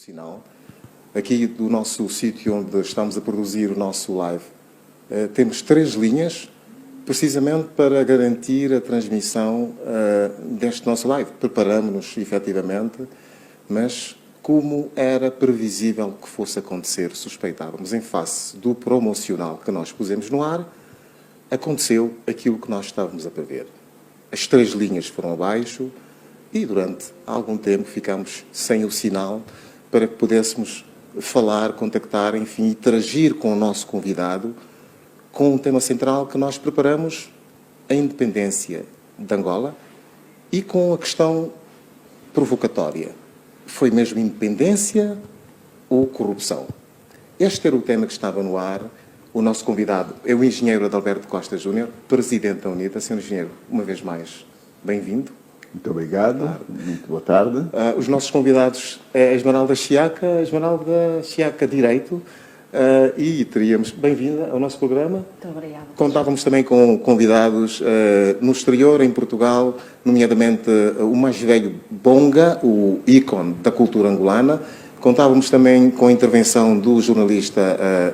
sinal. Aqui do nosso sítio onde estamos a produzir o nosso live, temos 3 linhas, precisamente para garantir a transmissão deste nosso live. Preparamos-nos, efetivamente, mas como era previsível que fosse acontecer, suspeitávamos, em face do promocional que nós pusemos no ar, aconteceu aquilo que nós estávamos a prever. As 3 linhas foram abaixo e durante algum tempo ficámos sem o sinal para que pudéssemos falar, contactar, enfim, interagir com o nosso convidado com um tema central que nós preparamos, a independência de Angola, e com a questão provocatória. Foi mesmo independência ou corrupção? Este era o tema que estava no ar. O nosso convidado é o engenheiro Adalberto Costa Júnior, presidente da UNITA. Senhor engenheiro, uma vez mais, bem-vindo. Muito obrigado, muito boa tarde. Os nossos convidados é a Esmeralda Chiaca Direito, e teríamos, bem-vinda ao nosso programa. Muito obrigada. Contávamos também com convidados no exterior, em Portugal, nomeadamente o mais velho Bonga, o ícone da cultura angolana. Contávamos também com a intervenção do jornalista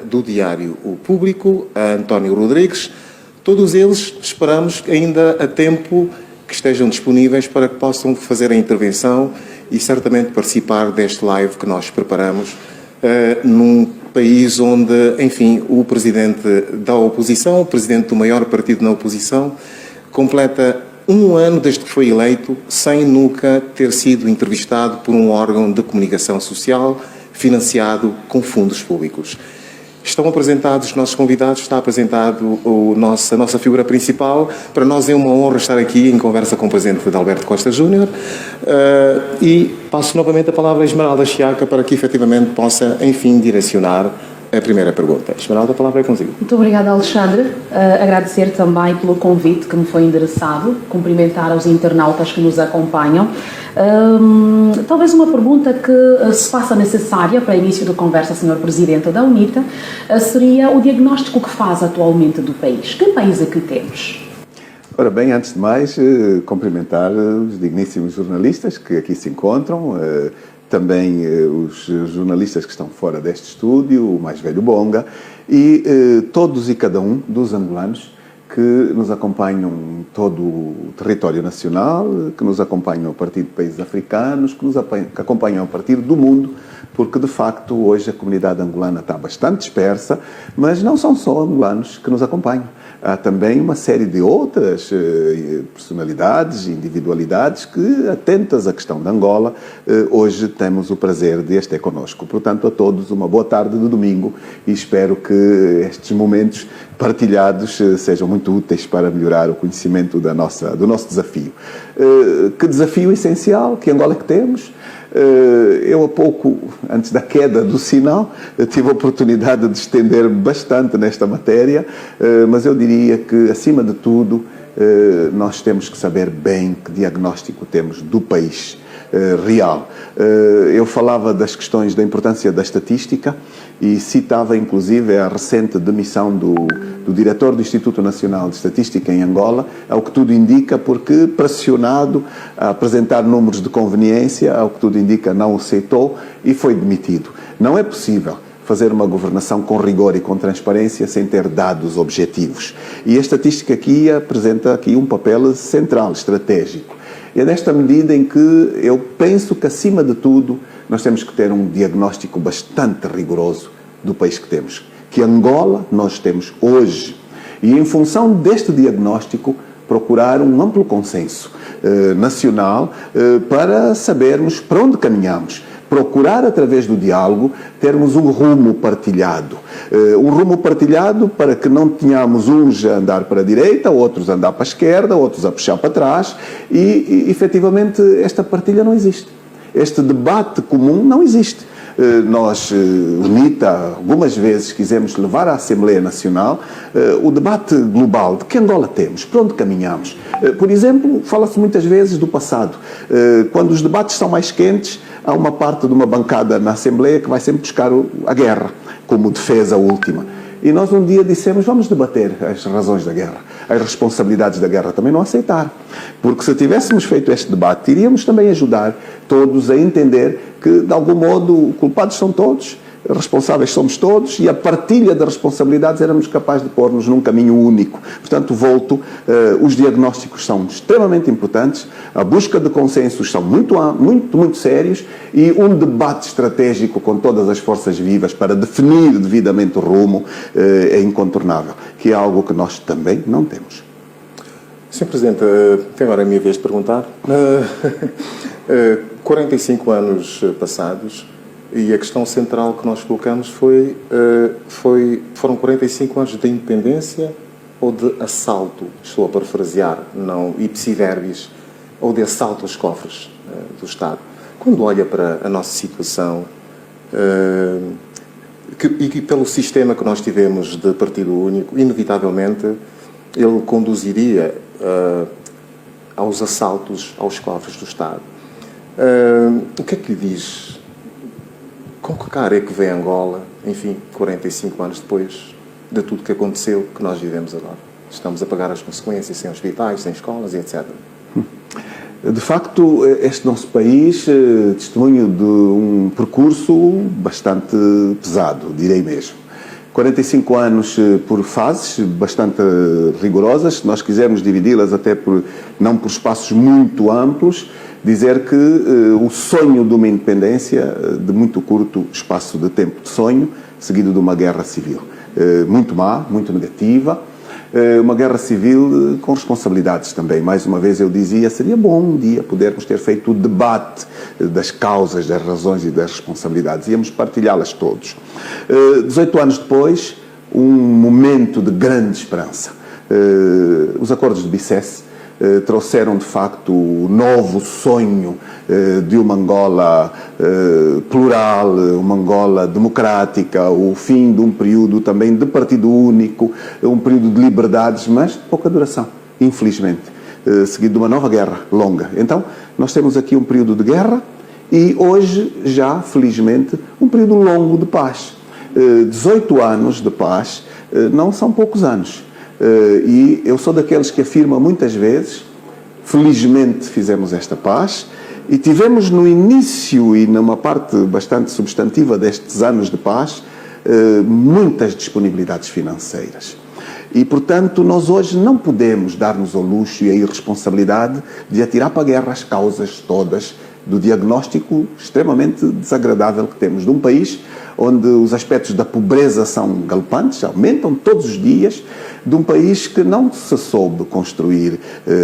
do Diário O Público, António Rodrigues. Todos eles esperamos ainda a tempo que estejam disponíveis para que possam fazer a intervenção e certamente participar deste live que nós preparamos num país onde, enfim, o presidente da oposição, o presidente do maior partido na oposição, completa 1 ano desde que foi eleito sem nunca ter sido entrevistado por um órgão de comunicação social financiado com fundos públicos. Estão apresentados os nossos convidados, está apresentado a nossa figura principal. Para nós é uma honra estar aqui em conversa com o presidente Adalberto Costa Júnior, e passo novamente a palavra a Esmeralda Chiaca para que efetivamente possa, enfim, direcionar a primeira pergunta. Esmeralda, a palavra é consigo. Muito obrigada, Alexandre. Agradecer também pelo convite que me foi endereçado, cumprimentar aos internautas que nos acompanham. Talvez uma pergunta que se faça necessária para início da conversa, Sr. Presidente da UNITA, seria o diagnóstico que faz atualmente do país. Que país é que temos? Ora bem, antes de mais, cumprimentar os digníssimos jornalistas que aqui se encontram, também os jornalistas que estão fora deste estúdio, o mais velho Bonga, e todos e cada um dos angolanos que nos acompanham em todo o território nacional, que nos acompanham a partir de países africanos, que nos acompanham a partir do mundo, porque de facto hoje a comunidade angolana está bastante dispersa, mas não são só angolanos que nos acompanham. Há também uma série de outras personalidades e individualidades que, atentas à questão de Angola, hoje temos o prazer de estar connosco. Portanto, a todos uma boa tarde de domingo e espero que estes momentos partilhados sejam muito úteis para melhorar o conhecimento do nosso desafio. Que desafio essencial, que Angola é que temos? Eu há pouco, antes da queda do sinal, tive a oportunidade de estender bastante nesta matéria, mas eu diria que, acima de tudo, nós temos que saber bem que diagnóstico temos do país real. Eu falava das questões da importância da estatística e citava inclusive a recente demissão do diretor do Instituto Nacional de Estatística em Angola, ao que tudo indica, porque pressionado a apresentar números de conveniência, ao que tudo indica não aceitou e foi demitido. Não é possível fazer uma governação com rigor e com transparência sem ter dados objetivos. E a estatística aqui apresenta aqui um papel central, estratégico. E é nesta medida em que eu penso que, acima de tudo, nós temos que ter um diagnóstico bastante rigoroso do país que temos. Que Angola nós temos hoje. E, em função deste diagnóstico, procurar um amplo consenso nacional para sabermos para onde caminhamos. Procurar, através do diálogo, termos um rumo partilhado. Um rumo partilhado para que não tenhamos uns a andar para a direita, outros a andar para a esquerda, outros a puxar para trás e efetivamente, esta partilha não existe. Este debate comum não existe. Nós, UNITA, algumas vezes quisemos levar à Assembleia Nacional o debate global de que Angola temos, para onde caminhamos. Por exemplo, fala-se muitas vezes do passado. Quando os debates são mais quentes, há uma parte de uma bancada na Assembleia que vai sempre buscar a guerra como defesa última. E nós um dia dissemos, vamos debater as razões da guerra, as responsabilidades da guerra. Também não aceitaram. Porque se tivéssemos feito este debate, iríamos também ajudar todos a entender que, de algum modo, culpados são todos, responsáveis somos todos, e a partilha de responsabilidades éramos capazes de pôr-nos num caminho único. Portanto, volto, os diagnósticos são extremamente importantes, a busca de consensos são muito sérios, e um debate estratégico com todas as forças vivas para definir devidamente o rumo é incontornável, que é algo que nós também não temos. Sr. Presidente, tem agora a minha vez de perguntar. 45 anos passados, e a questão central que nós colocamos foram 45 anos de independência ou de assalto, estou a parafrasear, não ipsi verbis, ou de assalto aos cofres do Estado. Quando olha para a nossa situação e pelo sistema que nós tivemos de partido único, inevitavelmente ele conduziria aos assaltos aos cofres do Estado. O que é que lhe diz? Com que cara é que vê Angola, enfim, 45 anos depois de tudo que aconteceu, que nós vivemos agora? Estamos a pagar as consequências sem hospitais, sem escolas e etc. De facto, este nosso país testemunha de um percurso bastante pesado, direi mesmo. 45 anos por fases bastante rigorosas, se nós quisermos dividi-las até não por espaços muito amplos, dizer que o sonho de uma independência, de muito curto espaço de tempo de sonho, seguido de uma guerra civil. Muito má, muito negativa, uma guerra civil com responsabilidades também. Mais uma vez eu dizia, seria bom um dia podermos ter feito o debate das causas, das razões e das responsabilidades. Íamos partilhá-las todos. 18 anos depois, um momento de grande esperança. Os acordos de Bicesse trouxeram de facto o novo sonho de uma Angola plural, uma Angola democrática, o fim de um período também de partido único, um período de liberdades, mas de pouca duração, infelizmente, seguido de uma nova guerra longa. Então, nós temos aqui um período de guerra e hoje já, felizmente, um período longo de paz. 18 anos de paz não são poucos anos. E eu sou daqueles que afirma muitas vezes, felizmente fizemos esta paz, e tivemos no início e numa parte bastante substantiva destes anos de paz, muitas disponibilidades financeiras. E, portanto, nós hoje não podemos dar-nos ao luxo e a irresponsabilidade de atirar para a guerra as causas todas do diagnóstico extremamente desagradável que temos de um país onde os aspectos da pobreza são galopantes, aumentam todos os dias, de um país que não se soube construir,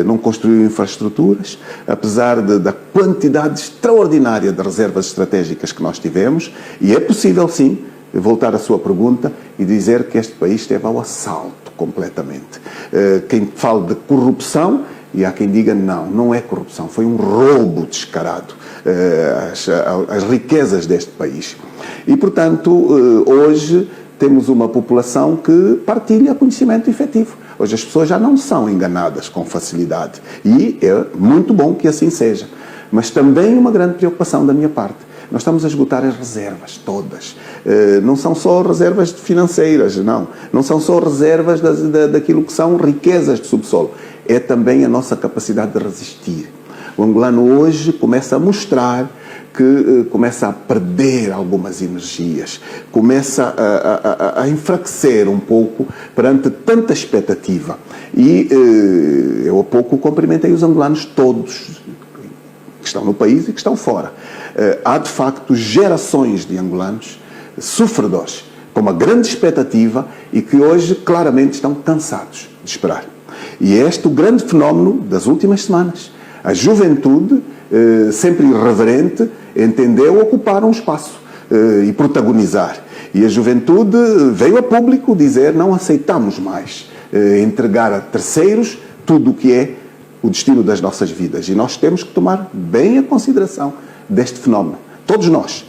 não construiu infraestruturas, apesar da quantidade extraordinária de reservas estratégicas que nós tivemos, e é possível sim voltar à sua pergunta e dizer que este país esteve ao assalto completamente. Quem fala de corrupção, e há quem diga não é corrupção, foi um roubo descarado às riquezas deste país. E, portanto, hoje temos uma população que partilha conhecimento efetivo. Hoje as pessoas já não são enganadas com facilidade. E é muito bom que assim seja. Mas também uma grande preocupação da minha parte. Nós estamos a esgotar as reservas todas. Não são só reservas financeiras, não são só reservas daquilo que são riquezas de subsolo. É também a nossa capacidade de resistir. O angolano hoje começa a mostrar que começa a perder algumas energias, começa a enfraquecer um pouco perante tanta expectativa. E eu há pouco cumprimentei os angolanos todos, que estão no país e que estão fora. Há de facto gerações de angolanos sofredores, com uma grande expectativa e que hoje claramente estão cansados de esperar. E é este o grande fenómeno das últimas semanas. A juventude, sempre irreverente, entendeu ocupar um espaço e protagonizar. E a juventude veio a público dizer: não aceitamos mais entregar a terceiros tudo o que é o destino das nossas vidas. E nós temos que tomar bem a consideração deste fenómeno. Todos nós.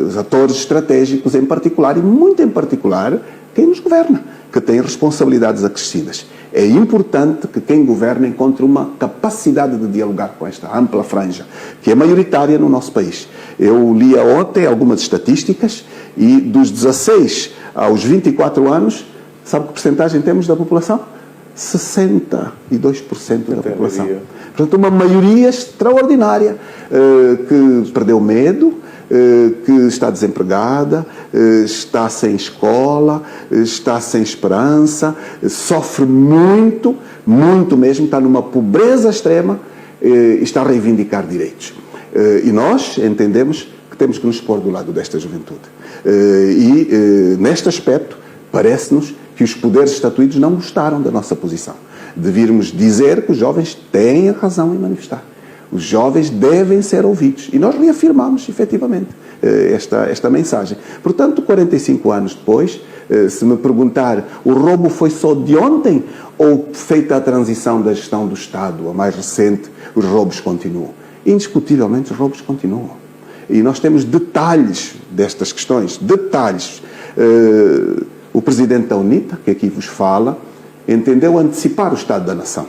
Os atores estratégicos em particular, e muito em particular, quem nos governa. que têm responsabilidades acrescidas. É importante que quem governa encontre uma capacidade de dialogar com esta ampla franja, que é maioritária no nosso país. Eu li ontem algumas estatísticas e dos 16 aos 24 anos, sabe que percentagem temos da população? 62% da população. Portanto, uma maioria extraordinária que perdeu medo, que está desempregada, está sem escola, está sem esperança, sofre muito, muito mesmo, está numa pobreza extrema e está a reivindicar direitos. E nós entendemos que temos que nos pôr do lado desta juventude. Neste aspecto, parece-nos que os poderes estatuídos não gostaram da nossa posição. Devíamos dizer que os jovens têm a razão em manifestar. Os jovens devem ser ouvidos. E nós reafirmamos, efetivamente, esta mensagem. Portanto, 45 anos depois, se me perguntar, o roubo foi só de ontem ou feita a transição da gestão do Estado, a mais recente, os roubos continuam? Indiscutivelmente, os roubos continuam. E nós temos detalhes destas questões, detalhes. O presidente da UNITA, que aqui vos fala, entendeu antecipar o Estado da Nação.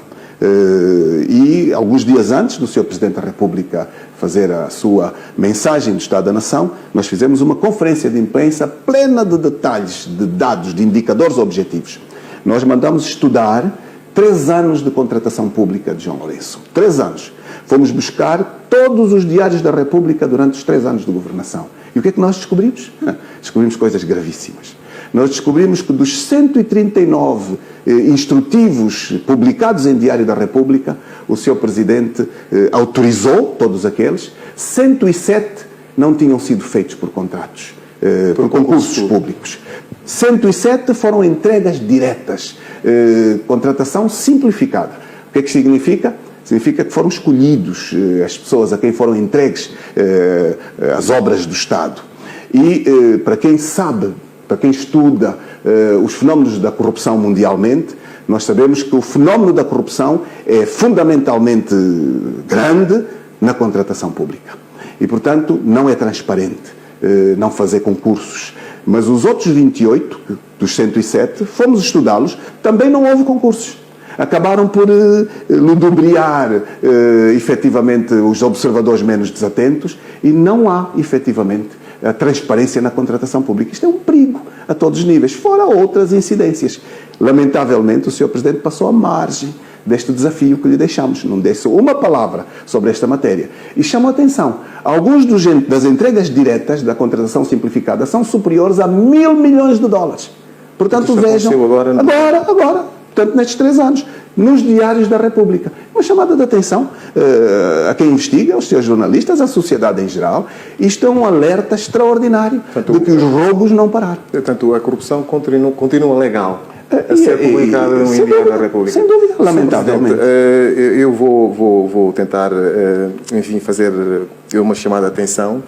E alguns dias antes do Sr. Presidente da República fazer a sua mensagem do Estado da Nação, nós fizemos uma conferência de imprensa plena de detalhes, de dados, de indicadores objetivos. Nós mandamos estudar 3 anos de contratação pública de João Lourenço. 3 anos. Fomos buscar todos os diários da República durante os 3 anos de governação. E o que é que nós descobrimos? Descobrimos coisas gravíssimas. Nós descobrimos que dos 139 instrutivos publicados em Diário da República, o Sr. Presidente autorizou todos aqueles, 107 não tinham sido feitos por contratos, por concursos públicos. 107 foram entregas diretas, contratação simplificada. O que é que significa? Significa que foram escolhidos as pessoas a quem foram entregues as obras do Estado. E para quem sabe, para quem estuda os fenómenos da corrupção mundialmente, nós sabemos que o fenómeno da corrupção é fundamentalmente grande na contratação pública. E, portanto, não é transparente não fazer concursos. Mas os outros 28, dos 107, fomos estudá-los, também não houve concursos. Acabaram por ludibriar efetivamente os observadores menos desatentos e não há efetivamente a transparência na contratação pública. Isto é um perigo a todos os níveis, fora outras incidências. Lamentavelmente, o Sr. Presidente passou à margem deste desafio que lhe deixamos. Não disse uma palavra sobre esta matéria. E chamou a atenção. Alguns das entregas diretas da contratação simplificada são superiores a $1.000 milhões. Portanto, vejam... Agora. Portanto, nestes 3 anos, nos diários da República. Uma chamada de atenção a quem investiga, aos seus jornalistas, à sociedade em geral. Isto é um alerta extraordinário de que os roubos não pararam. Portanto, a corrupção continua legal a ser publicada no Diário da República. Sem dúvida, lamentavelmente. Eu vou tentar, enfim, fazer uma chamada de atenção.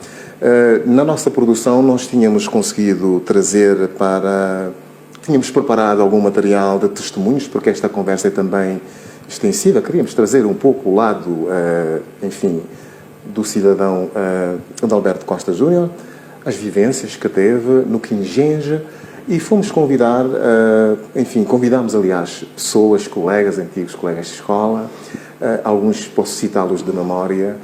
Na nossa produção, nós tínhamos conseguido trazer para... Tínhamos preparado algum material de testemunhos, porque esta conversa é também extensiva. Queríamos trazer um pouco o lado, enfim, do cidadão Adalberto Costa Júnior, as vivências que teve no Quingenja, e fomos convidar, enfim, convidámos, aliás, pessoas, colegas, antigos colegas de escola, alguns posso citá-los de memória,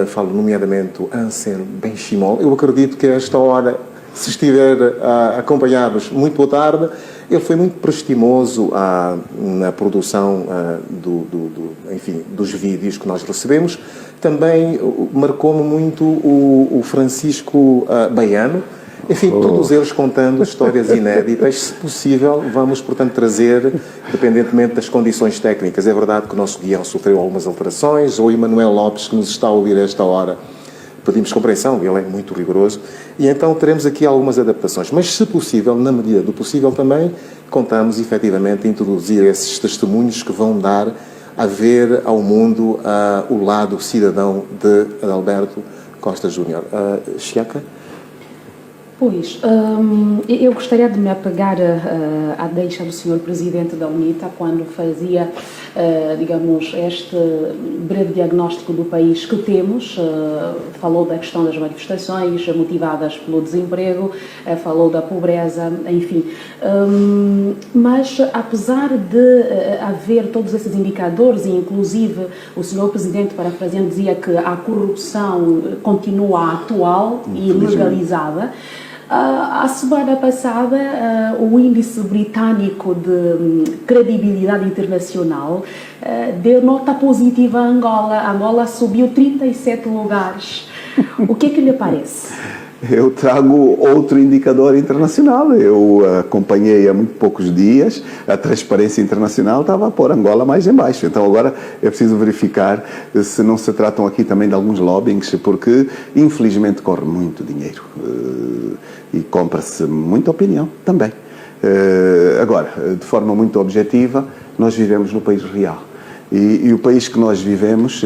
falo nomeadamente o Anselmo Benchimol. Eu acredito que a esta hora, se estiver a acompanhar-nos, muito boa tarde. Ele foi muito prestimoso na produção enfim, dos vídeos que nós recebemos. Também marcou-me muito o Francisco Baiano. Enfim, todos eles contando histórias inéditas. Se possível, vamos, portanto, trazer, independentemente das condições técnicas. É verdade que o nosso guião sofreu algumas alterações. O Emanuel Lopes, que nos está a ouvir a esta hora, pedimos compreensão, ele é muito rigoroso, e então teremos aqui algumas adaptações. Mas, se possível, na medida do possível também, contamos, efetivamente, a introduzir esses testemunhos que vão dar a ver ao mundo o lado cidadão de Adalberto Costa Júnior. Chiaca? Pois, eu gostaria de me apegar à deixa do Sr. Presidente da UNITA quando fazia digamos, este breve diagnóstico do país que temos. Falou da questão das manifestações motivadas pelo desemprego, falou da pobreza, enfim. Mas, apesar de haver todos esses indicadores, e inclusive o Sr. Presidente, parafraseando, dizia que a corrupção continua atual e legalizada. A semana passada, o índice britânico de credibilidade internacional deu nota positiva a Angola. A Angola subiu 37 lugares. O que é que lhe parece? Eu trago outro indicador internacional. Eu acompanhei há muito poucos dias, a Transparência Internacional estava a pôr Angola mais em baixo. Então agora é preciso verificar se não se tratam aqui também de alguns lobbyings, porque infelizmente corre muito dinheiro e compra-se muita opinião também. Agora, de forma muito objetiva, nós vivemos no país real. E o país que nós vivemos,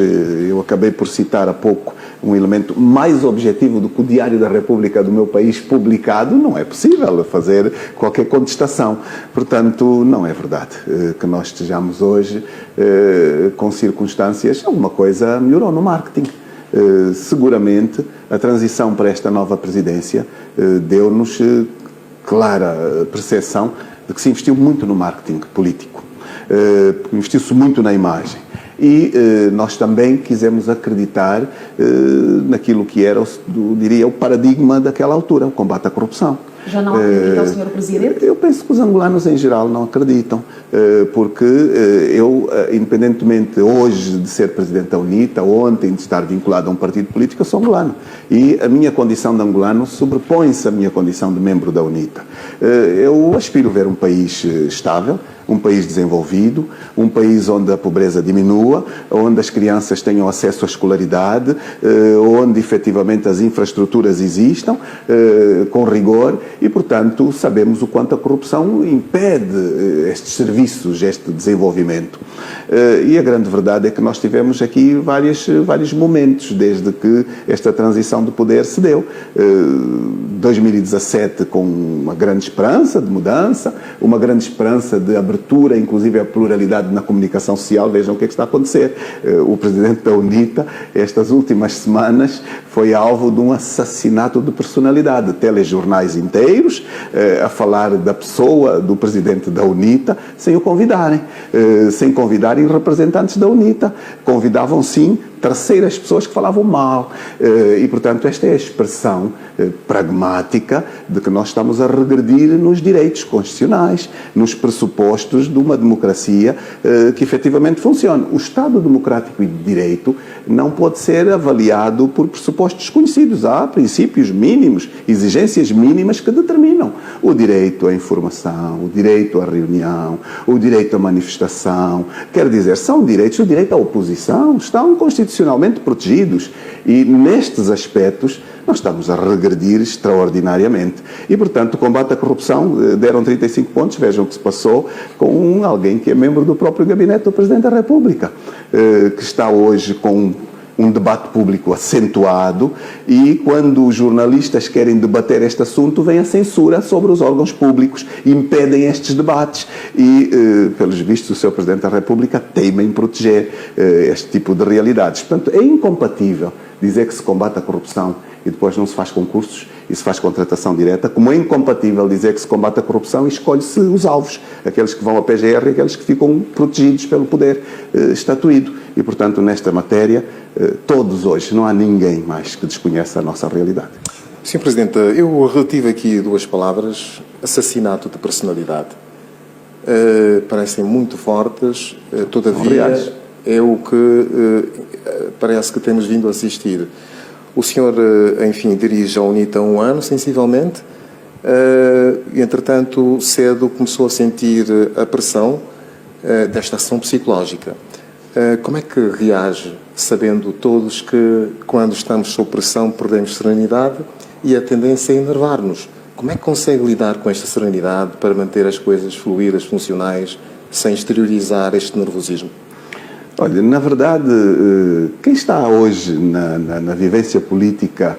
eu acabei por citar há pouco um elemento mais objetivo do que o Diário da República do meu país publicado, não é possível fazer qualquer contestação. Portanto, não é verdade que nós estejamos hoje com circunstâncias, alguma coisa melhorou no marketing. Seguramente, a transição para esta nova presidência deu-nos clara percepção de que se investiu muito no marketing político. Investiu-se muito na imagem e nós também quisemos acreditar naquilo que era, diria, o paradigma daquela altura, o combate à corrupção. Já não acredita o Sr. Presidente? Eu penso que os angolanos em geral não acreditam, porque eu, independentemente hoje de ser Presidente da UNITA, ontem de estar vinculado a um partido político, eu sou angolano. E a minha condição de angolano sobrepõe-se à minha condição de membro da UNITA. Eu aspiro ver um país estável, um país desenvolvido, um país onde a pobreza diminua, onde as crianças tenham acesso à escolaridade, onde efetivamente as infraestruturas existam, com rigor, e portanto sabemos o quanto a corrupção impede estes serviços, este desenvolvimento. E a grande verdade é que nós tivemos aqui vários momentos desde que esta transição de poder se deu. 2017 com uma grande esperança de mudança, uma grande esperança de abertura, inclusive a pluralidade na comunicação social. Vejam o que é que está a acontecer. O Presidente da UNITA, estas últimas semanas, foi alvo de um assassinato de personalidade. Telejornais inteiros a falar da pessoa do Presidente da UNITA sem o convidarem, sem convidarem representantes da UNITA. Convidavam, sim, terceiras pessoas que falavam mal. E, portanto, esta é a expressão pragmática de que nós estamos a regredir nos direitos constitucionais, nos pressupostos de uma democracia que efetivamente funcione. O Estado democrático e de direito não pode ser avaliado por pressupostos desconhecidos. Há princípios mínimos, exigências mínimas que determinam o direito à informação, o direito à reunião, o direito à manifestação. Quer dizer, são direitos, o direito à oposição estão constitucionalmente protegidos e nestes aspectos nós estamos a regredir extraordinariamente. E, portanto, o combate à corrupção, deram 35 pontos, vejam o que se passou com alguém que é membro do próprio gabinete do Presidente da República, que está hoje com um debate público acentuado, e quando os jornalistas querem debater este assunto, vem a censura sobre os órgãos públicos, impedem estes debates e, pelos vistos, o Sr. Presidente da República teima em proteger este tipo de realidades. Portanto, é incompatível dizer que se combate a corrupção e depois não se faz concursos e se faz contratação direta, como é incompatível dizer que se combate a corrupção e escolhe-se os alvos, aqueles que vão à PGR e aqueles que ficam protegidos pelo poder estatuído. E, portanto, nesta matéria, todos hoje, não há ninguém mais que desconheça a nossa realidade. Sr. Presidente, eu retive aqui duas palavras: assassinato de personalidade. Parecem muito fortes, todavia é o que parece que temos vindo a assistir. O senhor, enfim, dirige a UNITA há um ano, sensivelmente, e, entretanto, cedo começou a sentir a pressão desta ação psicológica. Como é que reage, sabendo todos que, quando estamos sob pressão, perdemos serenidade e a tendência é enervar-nos? Como é que consegue lidar com esta serenidade para manter as coisas fluídas, funcionais, sem exteriorizar este nervosismo? Olha, na verdade, quem está hoje na vivência política,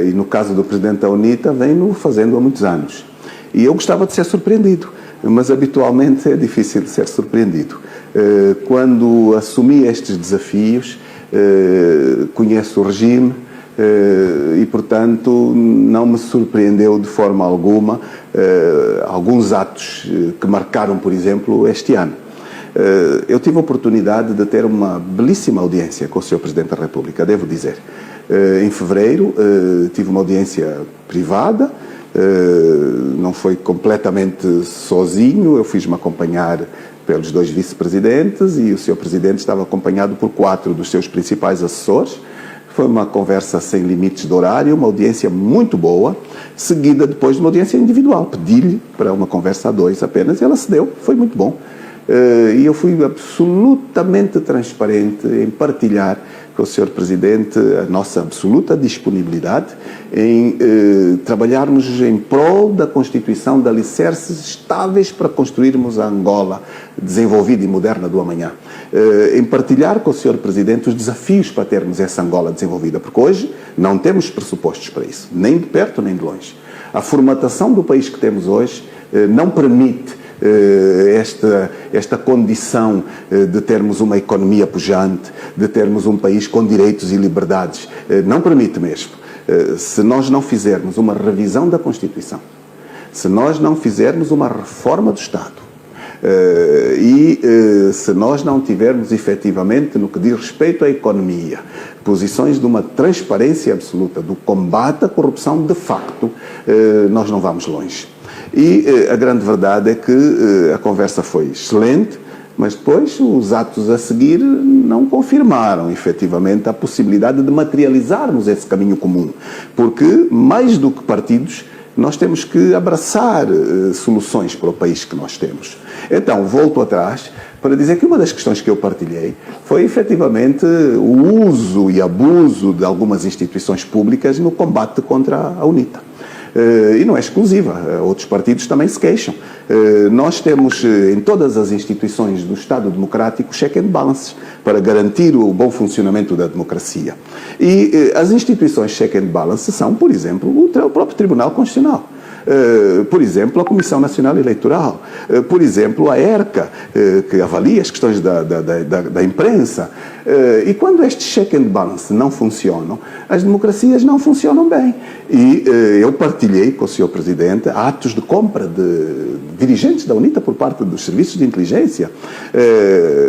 e no caso do Presidente da UNITA, vem-no fazendo há muitos anos. E eu gostava de ser surpreendido. mas habitualmente é difícil de ser surpreendido. Quando assumi estes desafios, conheço o regime e, portanto, não me surpreendeu de forma alguma alguns atos que marcaram, por exemplo, este ano. Eu tive a oportunidade de ter uma belíssima audiência com o Sr. Presidente da República, devo dizer. Em fevereiro tive uma audiência privada, não foi completamente sozinho, eu fiz-me acompanhar pelos 2 vice-presidentes e o Sr. Presidente estava acompanhado por 4 dos seus principais assessores. Foi uma conversa sem limites de horário, uma audiência muito boa, seguida depois de uma audiência individual. Pedi-lhe para uma conversa a 2 apenas e ela cedeu, foi muito bom. E eu fui absolutamente transparente em partilhar com o Sr. Presidente a nossa absoluta disponibilidade em trabalharmos em prol da constituição de alicerces estáveis para construirmos a Angola desenvolvida e moderna do amanhã. Em partilhar com o Sr. Presidente os desafios para termos essa Angola desenvolvida, porque hoje não temos pressupostos para isso, nem de perto nem de longe. A formatação do país que temos hoje não permite esta condição de termos uma economia pujante, de termos um país com direitos e liberdades. Não permite mesmo. Se nós não fizermos uma revisão da Constituição, se nós não fizermos uma reforma do Estado, se nós não tivermos efetivamente, no que diz respeito à economia, posições de uma transparência absoluta, do combate à corrupção de facto, nós não vamos longe. E a grande verdade é que a conversa foi excelente, mas depois os atos a seguir não confirmaram efetivamente a possibilidade de materializarmos esse caminho comum, porque mais do que partidos nós temos que abraçar soluções para o país que nós temos. Então, volto atrás para dizer que uma das questões que eu partilhei foi efetivamente o uso e abuso de algumas instituições públicas no combate contra a UNITA. E não é exclusiva, outros partidos também se queixam. Nós temos em todas as instituições do Estado Democrático check and balances para garantir o bom funcionamento da democracia. E as instituições check and balances são, por exemplo, o próprio Tribunal Constitucional. Por exemplo, a Comissão Nacional Eleitoral, por exemplo, a ERCA, que avalia as questões da imprensa. E quando estes check and balance não funcionam, as democracias não funcionam bem. E eu partilhei com o Sr. Presidente atos de compra de dirigentes da UNITA por parte dos serviços de inteligência.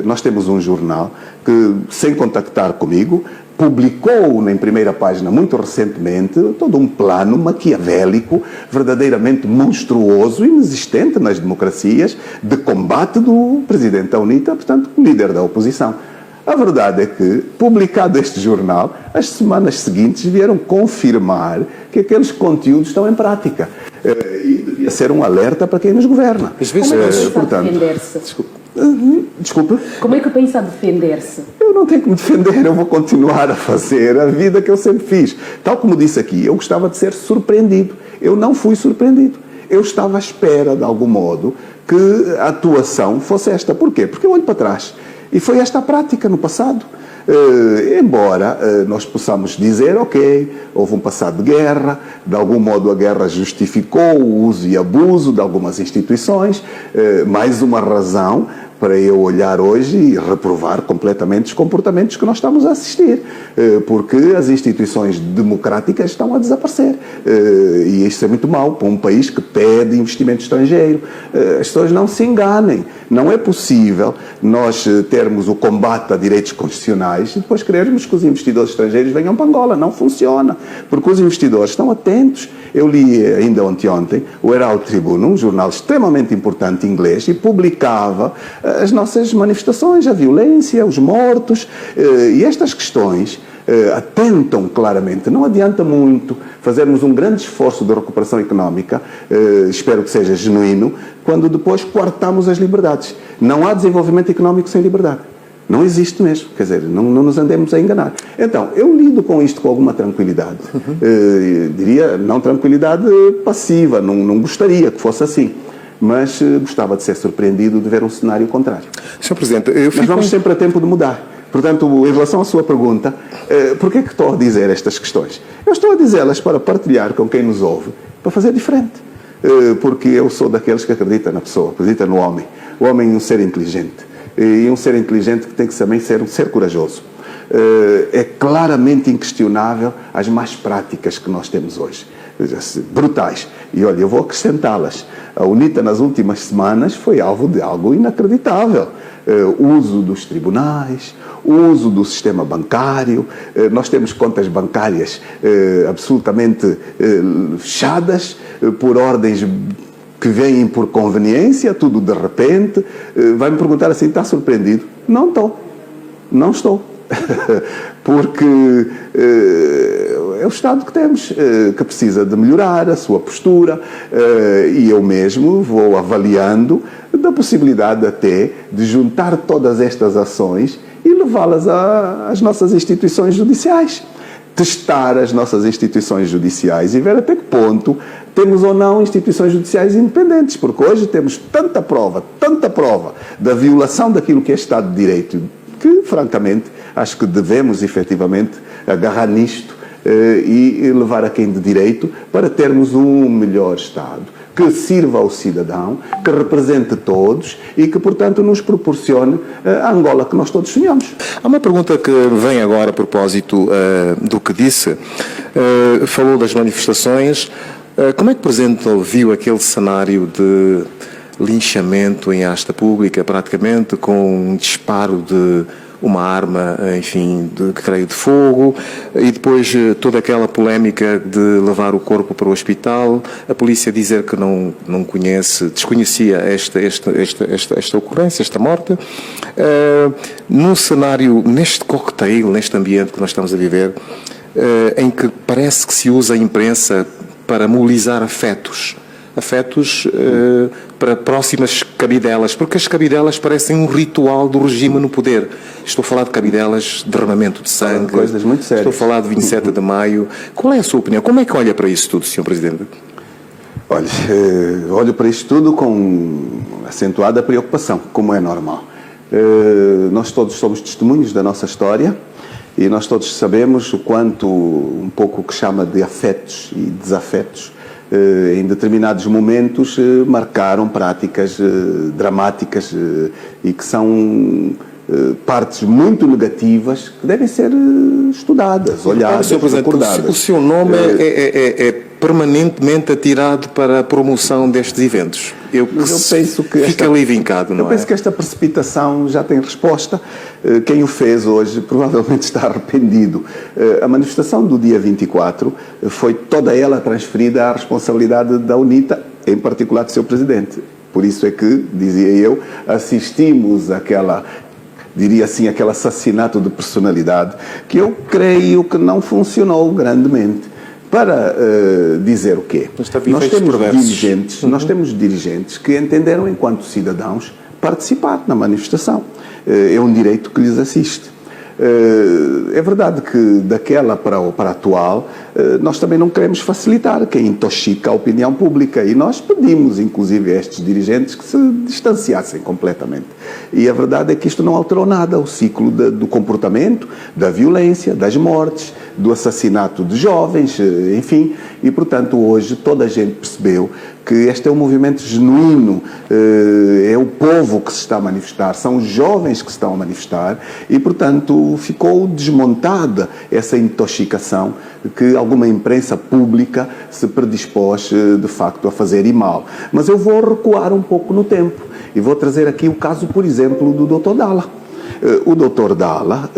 Nós temos um jornal que, sem contactar comigo, publicou em primeira página, muito recentemente, todo um plano maquiavélico, verdadeiramente monstruoso, inexistente nas democracias, de combate do presidente da UNITA, portanto, líder da oposição. A verdade é que, publicado este jornal, as semanas seguintes vieram confirmar que aqueles conteúdos estão em prática. E devia ser um alerta para quem nos governa. Como é que pensa defender-se? Desculpa? Como é que pensa defender-se? Eu não tenho que me defender, eu vou continuar a fazer a vida que eu sempre fiz. Tal como disse aqui, eu gostava de ser surpreendido. Eu não fui surpreendido. Eu estava à espera, de algum modo, que a atuação fosse esta. Porquê? Porque eu olho para trás. E foi esta a prática no passado. Embora nós possamos dizer, ok, houve um passado de guerra, de algum modo a guerra justificou o uso e abuso de algumas instituições, mais uma razão para eu olhar hoje e reprovar completamente os comportamentos que nós estamos a assistir, porque as instituições democráticas estão a desaparecer, e isso é muito mau para um país que pede investimento estrangeiro. As pessoas não se enganem, não é possível nós termos o combate a direitos constitucionais e depois querermos que os investidores estrangeiros venham para Angola. Não funciona, porque os investidores estão atentos. Eu li ainda ontem o Herald Tribune, um jornal extremamente importante inglês, e publicava as nossas manifestações, a violência, os mortos, e estas questões atentam claramente. Não adianta muito fazermos um grande esforço de recuperação económica, espero que seja genuíno, quando depois coartamos as liberdades. Não há desenvolvimento económico sem liberdade. Não existe mesmo, quer dizer, não nos andemos a enganar. Então, eu lido com isto com alguma tranquilidade. Diria, não tranquilidade passiva, não gostaria que fosse assim. Mas gostava de ser surpreendido de ver um cenário contrário. Sr. Presidente, Mas vamos sempre a tempo de mudar. Portanto, em relação à sua pergunta, por que é que estou a dizer estas questões? Eu estou a dizê-las para partilhar com quem nos ouve, para fazer diferente. porque eu sou daqueles que acredita na pessoa, acredita no homem. O homem é um ser inteligente, e um ser inteligente que tem que também ser um ser corajoso. É claramente inquestionável as más práticas que nós temos hoje, brutais. E olha, eu vou acrescentá-las. A UNITA, nas últimas semanas, foi alvo de algo inacreditável. O uso dos tribunais, o uso do sistema bancário. Nós temos contas bancárias absolutamente fechadas por ordens que vêm por conveniência, tudo de repente. Vai-me perguntar assim, está surpreendido? Não estou. Não estou. Porque é o Estado que temos, que precisa de melhorar a sua postura, e eu mesmo vou avaliando da possibilidade até de juntar todas estas ações e levá-las às nossas instituições judiciais. Testar as nossas instituições judiciais e ver até que ponto temos ou não instituições judiciais independentes, porque hoje temos tanta prova da violação daquilo que é Estado de Direito, que, francamente, acho que devemos, efetivamente, agarrar nisto e levar a quem de direito para termos um melhor Estado, que sirva ao cidadão, que represente todos e que, portanto, nos proporcione a Angola que nós todos sonhamos. Há uma pergunta que vem agora a propósito do que disse. Falou das manifestações. Como é que o Presidente viu aquele cenário de linchamento em asta pública, praticamente, com um disparo de uma arma, enfim, creio, de fogo, e depois toda aquela polémica de levar o corpo para o hospital, a polícia dizer que não desconhecia esta ocorrência, esta morte. Num cenário, neste cocktail, neste ambiente que nós estamos a viver, em que parece que se usa a imprensa para mobilizar afetos para próximas cabidelas, porque as cabidelas parecem um ritual do regime no poder. Estou a falar de cabidelas, derramamento de sangue, coisas muito sérias. Estou a falar de 27 de maio. Qual é a sua opinião? Como é que olha para isso tudo, Sr. Presidente? Olha, olho para isto tudo com acentuada preocupação, como é normal. Nós todos somos testemunhos da nossa história e nós todos sabemos o quanto, um pouco o que chama de afetos e desafetos, em determinados momentos marcaram práticas dramáticas e que são partes muito negativas que devem ser estudadas, olhadas, recordadas. O seu nome é permanentemente atirado para a promoção destes eventos. Eu penso que fica ali vincado, não é? Eu penso que esta precipitação já tem resposta. Quem o fez hoje provavelmente está arrependido. A manifestação do dia 24 foi toda ela transferida à responsabilidade da UNITA, em particular do seu presidente. Por isso é que, dizia eu, assistimos àquela, diria assim, aquele assassinato de personalidade que eu creio que não funcionou grandemente. Para dizer o quê? Nós temos dirigentes que entenderam, enquanto cidadãos, participar na manifestação. É um direito que lhes assiste. É verdade que daquela para a atual, nós também não queremos facilitar quem intoxica a opinião pública e nós pedimos, inclusive, a estes dirigentes que se distanciassem completamente. E a verdade é que isto não alterou nada, o ciclo do comportamento, da violência, das mortes, do assassinato de jovens, enfim, e portanto hoje toda a gente percebeu que este é um movimento genuíno, é o povo que se está a manifestar, são os jovens que se estão a manifestar e portanto ficou desmontada essa intoxicação que alguma imprensa pública se predispôs de facto a fazer e mal. Mas eu vou recuar um pouco no tempo e vou trazer aqui o caso, por exemplo, do Dr. Dalla. O Dr. Dalla,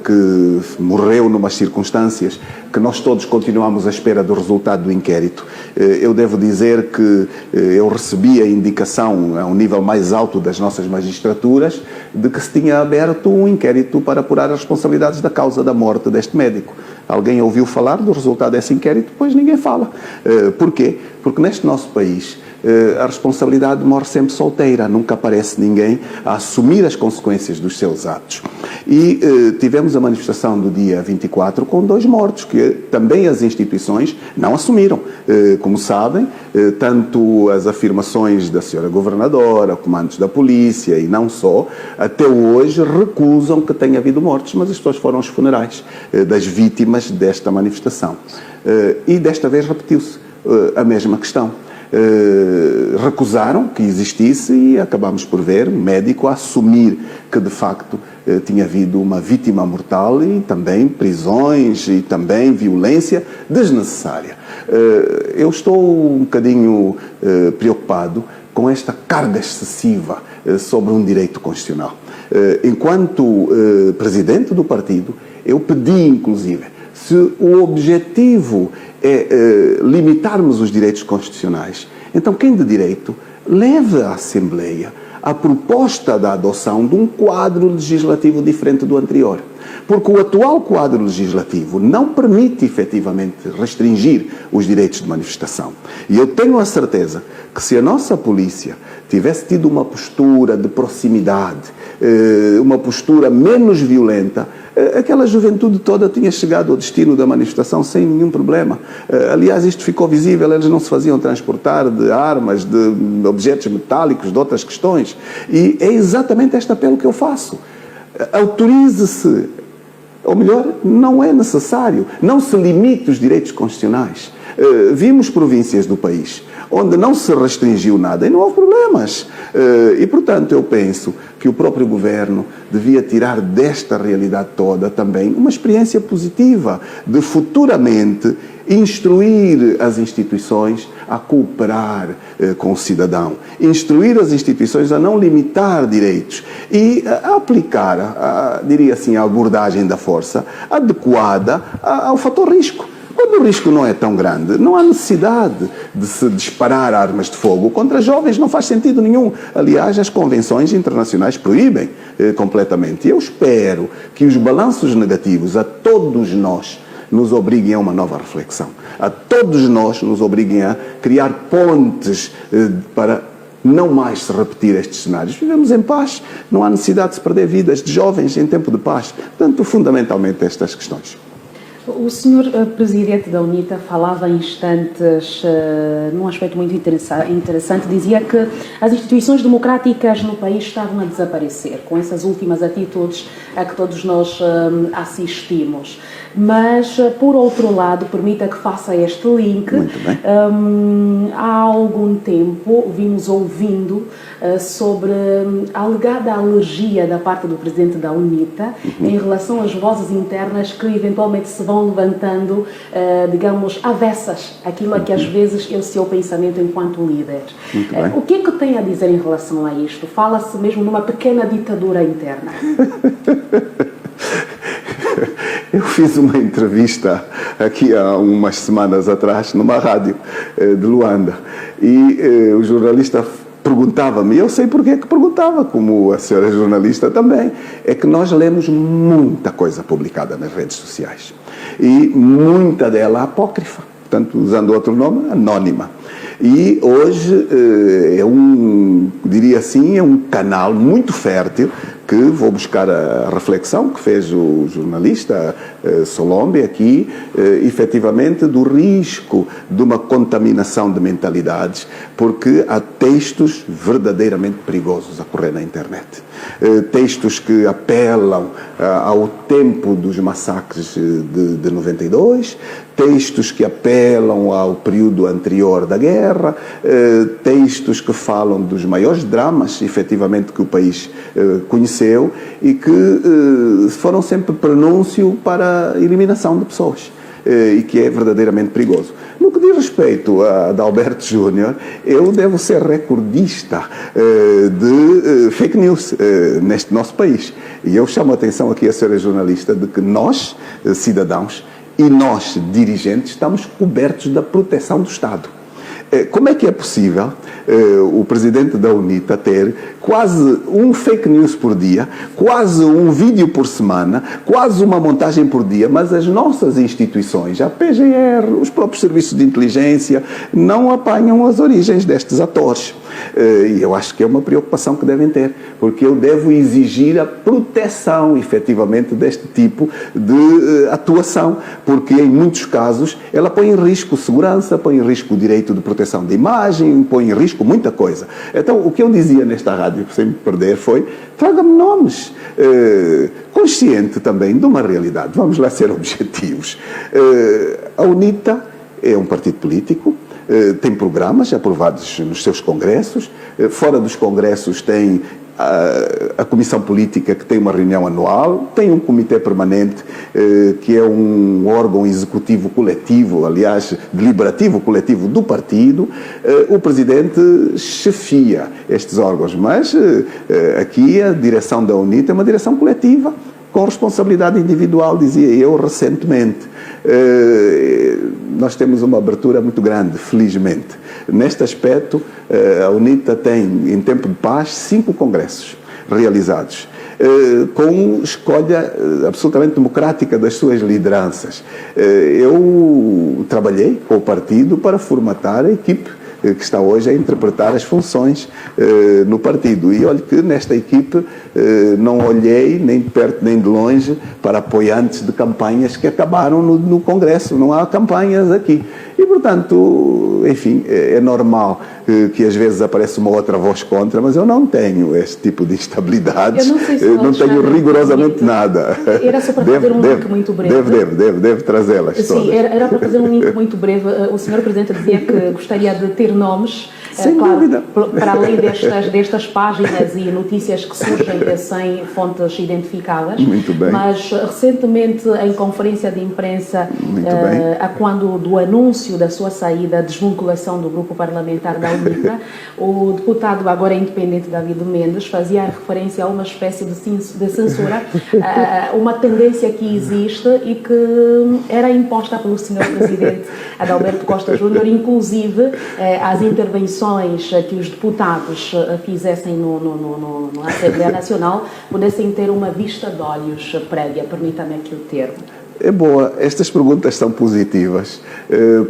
que morreu numas circunstâncias que nós todos continuamos à espera do resultado do inquérito. Eu devo dizer que eu recebi a indicação a um nível mais alto das nossas magistraturas de que se tinha aberto um inquérito para apurar as responsabilidades da causa da morte deste médico. Alguém ouviu falar do resultado desse inquérito? Pois ninguém fala. Porquê? Porque neste nosso país a responsabilidade morre sempre solteira, nunca aparece ninguém a assumir as consequências dos seus atos. E tivemos a manifestação do dia 24 com 2 mortos, que também as instituições não assumiram. Como sabem, tanto as afirmações da senhora governadora, comandos da polícia e não só, até hoje recusam que tenha havido mortos, mas as pessoas foram aos funerais das vítimas desta manifestação. E desta vez repetiu-se a mesma questão. recusaram que existisse e acabamos por ver um médico assumir que de facto tinha havido uma vítima mortal e também prisões e também violência desnecessária. Eu estou um bocadinho preocupado com esta carga excessiva sobre um direito constitucional. Enquanto presidente do partido, eu pedi, inclusive, se o objetivo é limitarmos os direitos constitucionais, então quem de direito leve à Assembleia a proposta da adoção de um quadro legislativo diferente do anterior. Porque o atual quadro legislativo não permite efetivamente restringir os direitos de manifestação. E eu tenho a certeza que se a nossa polícia tivesse tido uma postura de proximidade, uma postura menos violenta, aquela juventude toda tinha chegado ao destino da manifestação sem nenhum problema. Aliás, isto ficou visível, eles não se faziam transportar de armas, de objetos metálicos, de outras questões. E é exatamente este apelo que eu faço. Autorize-se, ou melhor, não é necessário, não se limite os direitos constitucionais. Vimos províncias do país onde não se restringiu nada e não houve problemas. E, portanto, eu penso que o próprio governo devia tirar desta realidade toda também uma experiência positiva de futuramente instruir as instituições a cooperar com o cidadão, instruir as instituições a não limitar direitos e a aplicar, diria assim, a abordagem da força adequada ao fator risco. Quando o risco não é tão grande, não há necessidade de se disparar armas de fogo contra jovens, não faz sentido nenhum. Aliás, as convenções internacionais proíbem completamente. E eu espero que os balanços negativos a todos nós nos obriguem a uma nova reflexão. A todos nós nos obriguem a criar pontes para não mais se repetir estes cenários. Vivemos em paz, não há necessidade de se perder vidas de jovens em tempo de paz. Portanto, fundamentalmente estas questões. O senhor presidente da UNITA falava em instantes, num aspecto muito interessante, dizia que as instituições democráticas no país estavam a desaparecer, com essas últimas atitudes a que todos nós assistimos. Mas, por outro lado, permita que faça este link. Muito bem. Há algum tempo vimos ouvindo sobre a alegada alergia da parte do presidente da UNITA em relação às vozes internas que eventualmente se vão levantando, digamos, avessas àquilo a que às vezes é o seu pensamento enquanto líder. O que é que tem a dizer em relação a isto? Fala-se mesmo numa pequena ditadura interna. Eu fiz uma entrevista aqui há umas semanas atrás numa rádio de Luanda e o jornalista perguntava-me, e eu sei porque é que perguntava, como a senhora jornalista também, é que nós lemos muita coisa publicada nas redes sociais e muita dela apócrifa, portanto, usando outro nome, anónima. E hoje diria assim, é um canal muito fértil que vou buscar a reflexão que fez o jornalista Solombi aqui, efetivamente, do risco de uma contaminação de mentalidades, porque há textos verdadeiramente perigosos a correr na internet. Textos que apelam ao tempo dos massacres de 92, textos que apelam ao período anterior da guerra, textos que falam dos maiores dramas, efetivamente, que o país conheceu e que foram sempre prenúncio para a eliminação de pessoas. E que é verdadeiramente perigoso. No que diz respeito a Adalberto Júnior, eu devo ser recordista de fake news neste nosso país. E eu chamo a atenção aqui a senhora jornalista de que nós, cidadãos, e nós, dirigentes, estamos cobertos da proteção do Estado. Como é que é possível o presidente da UNITA ter quase um fake news por dia, quase um vídeo por semana, quase uma montagem por dia, mas as nossas instituições, a PGR, os próprios serviços de inteligência, não apanham as origens destes atores? E eu acho que é uma preocupação que devem ter, porque eu devo exigir a proteção, efetivamente, deste tipo de atuação, porque em muitos casos ela põe em risco segurança, põe em risco o direito de proteção de imagem, põe em risco muita coisa. Então, o que eu dizia nesta rádio, sem me perder, foi: traga-me nomes, consciente também de uma realidade. Vamos lá ser objetivos. A UNITA é um partido político, tem programas aprovados nos seus congressos, fora dos congressos tem a Comissão Política, que tem uma reunião anual, tem um comitê permanente, que é um órgão executivo coletivo, aliás, deliberativo coletivo do partido. O presidente chefia estes órgãos, mas aqui a direção da UNITA é uma direção coletiva, com responsabilidade individual, dizia eu recentemente. Nós temos uma abertura muito grande, felizmente. Neste aspecto, a UNITA tem, em tempo de paz, 5 congressos realizados, com escolha absolutamente democrática das suas lideranças. Eu trabalhei com o partido para formatar a equipe que está hoje a interpretar as funções no partido. E olho que nesta equipe não olhei nem de perto nem de longe para apoiantes de campanhas que acabaram no Congresso. Não há campanhas aqui. E, portanto, enfim, é normal que às vezes aparece uma outra voz contra, mas eu não tenho esse tipo de instabilidades. Eu não sei se não tenho rigorosamente nada. Era só para fazer um link muito breve. Deve trazê-las todas. Sim, era para fazer um link muito breve. O Sr. Presidente dizia que gostaria de ter nomes, sem claro, dúvida. Para além destas páginas e notícias que surgem sem fontes identificadas. Muito bem. Mas recentemente, em conferência de imprensa, quando do anúncio da sua saída, a desvinculação do grupo parlamentar da UNITA, o deputado agora independente David Mendes fazia referência a uma espécie de censura, uma tendência que existe e que era imposta pelo Sr. Presidente Adalberto Costa Júnior, inclusive as intervenções que os deputados fizessem na Assembleia Nacional pudessem ter uma vista de olhos prévia, permita-me aqui o termo. É boa. Estas perguntas são positivas,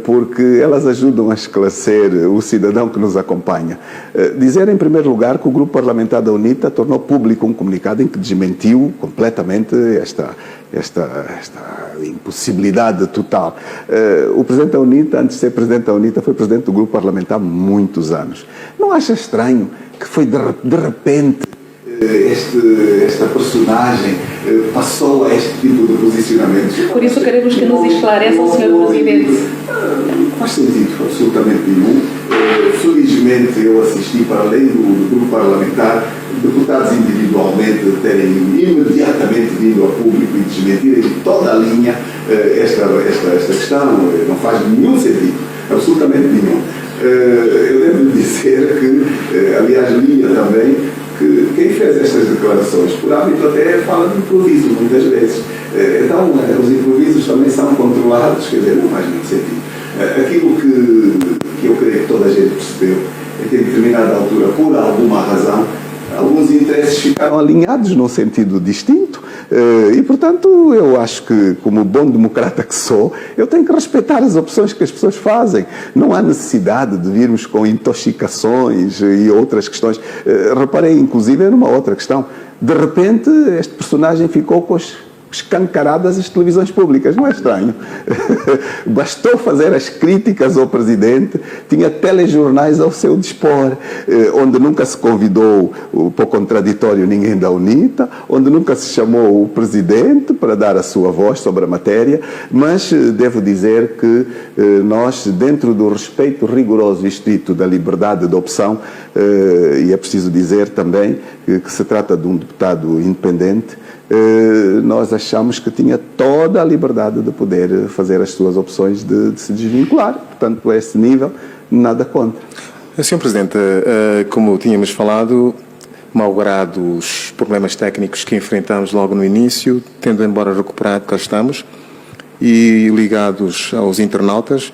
porque elas ajudam a esclarecer o cidadão que nos acompanha. Dizer, em primeiro lugar, que o Grupo Parlamentar da UNITA tornou público um comunicado em que desmentiu completamente esta impossibilidade total. O Presidente da UNITA, antes de ser Presidente da UNITA, foi Presidente do Grupo Parlamentar há muitos anos. Não acha estranho que foi de repente esta personagem passou a este tipo de posicionamentos? Por isso queremos que nos esclareça o Sr. Presidente. Não faz sentido absolutamente nenhum. Felizmente eu assisti, para além do grupo parlamentar, deputados individualmente terem imediatamente vindo a público e desmentirem de toda a linha esta questão. Não faz nenhum sentido, absolutamente nenhum. Eu devo dizer que, aliás, lia também que quem fez estas declarações, por hábito até fala de improviso, muitas vezes. Então, os improvisos também são controlados, quer dizer, não faz nenhum sentido. Aquilo que eu creio que toda a gente percebeu é que, em determinada altura, por alguma razão, alguns interesses ficaram alinhados num sentido distinto e, portanto, eu acho que, como bom democrata que sou, eu tenho que respeitar as opções que as pessoas fazem. Não há necessidade de virmos com intoxicações e outras questões. Reparei, inclusive, numa outra questão. De repente, este personagem ficou com escancaradas as televisões públicas. Não é estranho? Bastou fazer as críticas ao Presidente, tinha telejornais ao seu dispor, onde nunca se convidou, por contraditório, ninguém da UNITA, onde nunca se chamou o Presidente para dar a sua voz sobre a matéria, mas devo dizer que nós, dentro do respeito rigoroso e estrito da liberdade de opção, e é preciso dizer também que se trata de um deputado independente, nós achamos que tinha toda a liberdade de poder fazer as suas opções de se desvincular. Portanto, a esse nível, nada contra. Sr. Presidente, como tínhamos falado, malgrado os problemas técnicos que enfrentamos logo no início, tendo embora recuperado, cá estamos, e ligados aos internautas,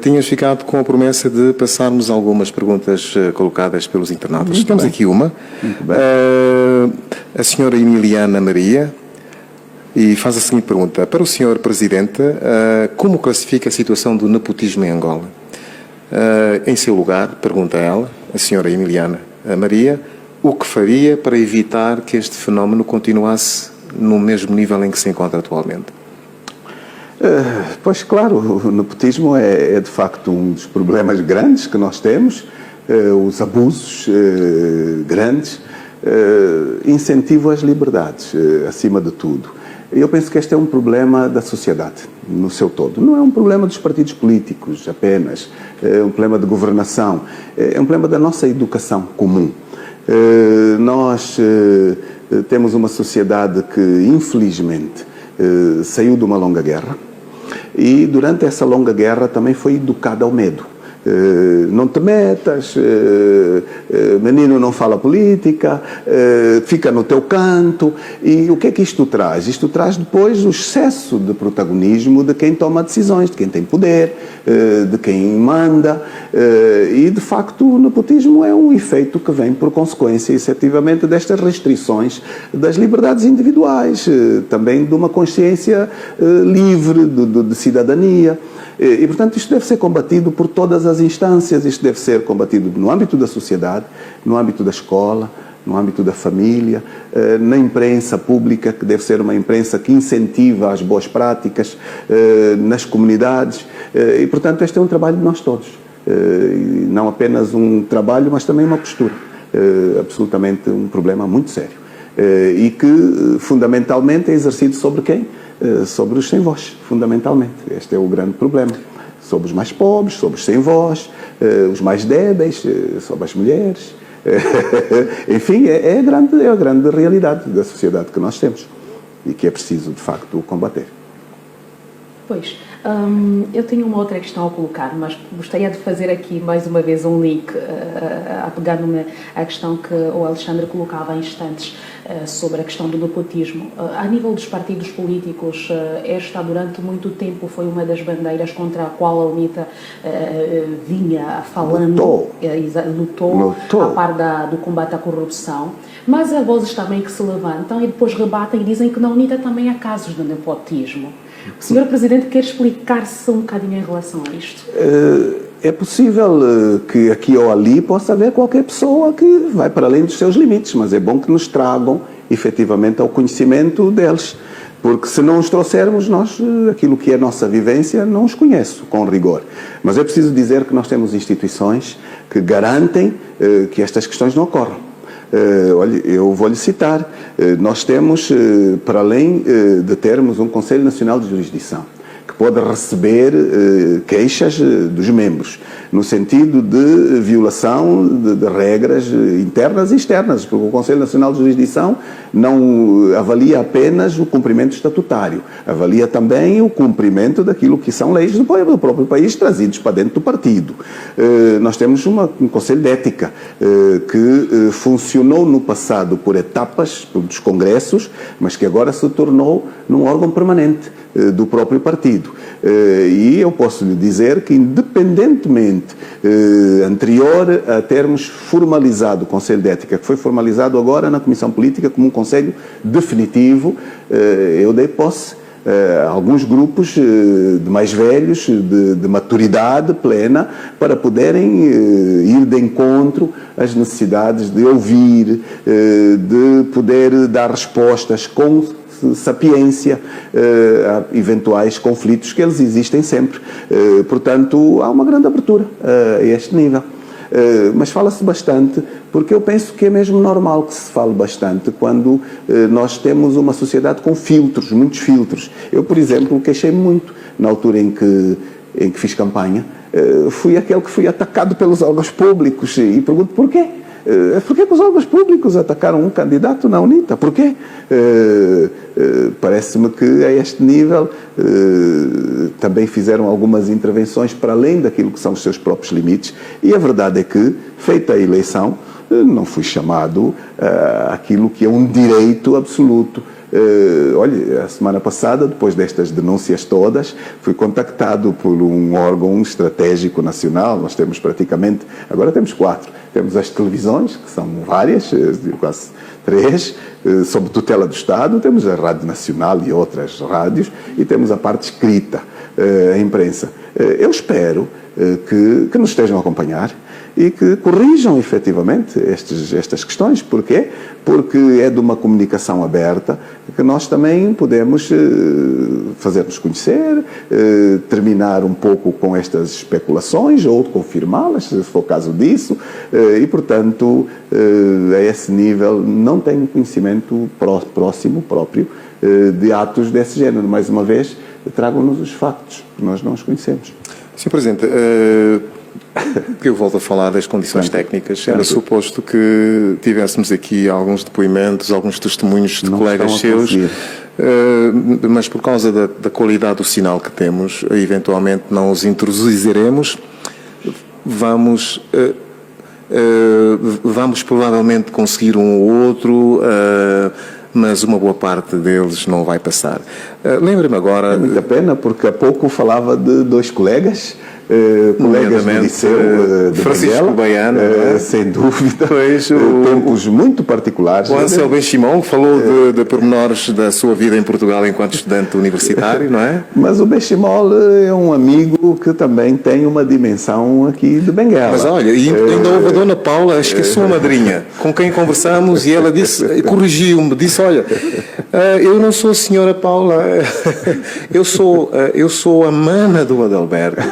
tínhamos ficado com a promessa de passarmos algumas perguntas colocadas pelos internautas. Temos aqui uma. A senhora Emiliana Maria, e faz a seguinte pergunta. Para o Sr. Presidente, como classifica a situação do nepotismo em Angola? Em seu lugar, pergunta ela, a senhora Emiliana Maria, o que faria para evitar que este fenómeno continuasse no mesmo nível em que se encontra atualmente? Pois claro, o nepotismo é de facto um dos problemas grandes que nós temos, os abusos grandes, incentivo às liberdades, acima de tudo. Eu penso que este é um problema da sociedade, no seu todo. Não é um problema dos partidos políticos apenas, é um problema de governação, é um problema da nossa educação comum. Nós temos uma sociedade que, infelizmente, saiu de uma longa guerra e, durante essa longa guerra, também foi educada ao medo. Não te metas, menino não fala política, fica no teu canto. E o que é que isto traz? Isto traz depois o excesso de protagonismo de quem toma decisões, de quem tem poder, de quem manda. E, de facto, o nepotismo é um efeito que vem por consequência, efetivamente, destas restrições das liberdades individuais, também de uma consciência livre, de cidadania. E, portanto, isto deve ser combatido por todas as instâncias, isto deve ser combatido no âmbito da sociedade, no âmbito da escola, no âmbito da família, na imprensa pública, que deve ser uma imprensa que incentiva as boas práticas, nas comunidades. E, portanto, este é um trabalho de nós todos. Não apenas um trabalho, mas também uma postura. Absolutamente um problema muito sério. E que, fundamentalmente, é exercido sobre quem? Sobre os sem voz, fundamentalmente. Este é o grande problema. Sobre os mais pobres, sobre os sem voz, os mais débeis, sobre as mulheres. Enfim, é a grande realidade da sociedade que nós temos e que é preciso, de facto, combater. Pois, eu tenho uma outra questão a colocar, mas gostaria de fazer aqui mais uma vez um link, apegando-me à questão que o Alexandre colocava há instantes sobre a questão do nepotismo. A nível dos partidos políticos, esta durante muito tempo foi uma das bandeiras contra a qual a UNITA vinha falando, lutou a par do combate à corrupção, mas há vozes também que se levantam e depois rebatem e dizem que na UNITA também há casos de nepotismo. O Sr. Presidente quer explicar-se um bocadinho em relação a isto? É possível que aqui ou ali possa haver qualquer pessoa que vai para além dos seus limites, mas é bom que nos tragam efetivamente ao conhecimento deles, porque se não os trouxermos, nós, aquilo que é a nossa vivência, não os conheço com rigor. Mas é preciso dizer que nós temos instituições que garantem que estas questões não ocorram. Olha, eu vou-lhe citar, nós temos, para além de termos um Conselho Nacional de Jurisdição, que pode receber queixas dos membros, no sentido de violação de regras internas e externas, porque o Conselho Nacional de Jurisdição não avalia apenas o cumprimento estatutário, avalia também o cumprimento daquilo que são leis do próprio país trazidos para dentro do partido. Nós temos um Conselho de Ética que funcionou no passado por etapas dos congressos, mas que agora se tornou num órgão permanente do próprio partido. E eu posso lhe dizer que, independentemente anterior a termos formalizado o Conselho de Ética, que foi formalizado agora na Comissão Política como um conselho definitivo, eu dei posse a alguns grupos de mais velhos, de maturidade plena, para poderem ir de encontro às necessidades de ouvir, de poder dar respostas com sapiência a eventuais conflitos que eles existem sempre. Portanto, há uma grande abertura a este nível. Mas fala-se bastante, porque eu penso que é mesmo normal que se fale bastante quando nós temos uma sociedade com filtros, muitos filtros. Eu, por exemplo, queixei-me muito na altura em que fiz campanha. Fui aquele que fui atacado pelos órgãos públicos e pergunto porquê. Porquê que os órgãos públicos atacaram um candidato na UNITA? Porquê? Parece-me que a este nível também fizeram algumas intervenções para além daquilo que são os seus próprios limites, e a verdade é que, feita a eleição, não fui chamado àquilo que é um direito absoluto. Olha, a semana passada, depois destas denúncias todas, fui contactado por um órgão estratégico nacional. Nós temos praticamente, agora temos 4. Temos as televisões, que são várias, quase 3, sob tutela do Estado. Temos a Rádio Nacional e outras rádios, e temos a parte escrita, a imprensa. Eu espero que nos estejam a acompanhar e que corrijam efetivamente estas questões. Porquê? Porque é de uma comunicação aberta que nós também podemos fazer-nos conhecer, terminar um pouco com estas especulações ou confirmá-las, se for o caso disso, e, portanto, a esse nível não tenho conhecimento próximo, próprio, de atos desse género. Mais uma vez, tragam-nos os factos, nós não os conhecemos. Sr. Presidente, eu volto a falar das condições técnicas. Era suposto que tivéssemos aqui alguns depoimentos, alguns testemunhos de colegas seus, mas por causa da qualidade do sinal que temos, eventualmente não os introduziremos. Vamos provavelmente conseguir um ou outro, mas uma boa parte deles não vai passar. Lembra-me agora... É muita pena, porque há pouco falava de dois colegas do Liceu de Francisco Baiano, sem dúvida, pois, tempos muito particulares. O Ansel Benchimol falou de pormenores da sua vida em Portugal enquanto estudante universitário, não é? Mas o Benchimol é um amigo que também tem uma dimensão aqui de Benguela. Mas olha, ainda houve a Dona Paula, acho que é sua madrinha, com quem conversámos, e ela disse, corrigiu-me, disse, olha, eu não sou a senhora Paula, eu sou a mana do Adalberto.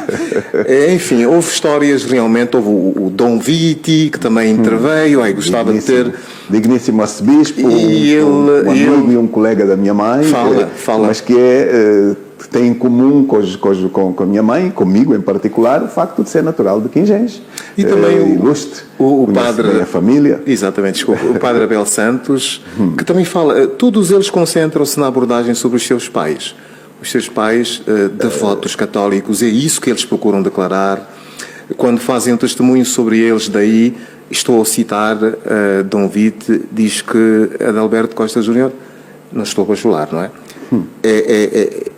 Enfim, houve histórias realmente, houve o Dom Viti, que também interveio, gostava de ter... Digníssimo arcebispo, e um amigo e um colega da minha mãe, fala. Mas que tem em comum com a minha mãe, comigo em particular, o facto de ser natural de Quingens. E também ilustre, o padre... a família. Exatamente, desculpa. O padre Abel Santos, que também fala... Todos eles concentram-se na abordagem sobre os seus pais. Os seus pais, devotos católicos, é isso que eles procuram declarar. Quando fazem um testemunho sobre eles, daí, estou a citar, Dom Vite diz que Adalberto Costa Júnior, não estou a bajular, não é?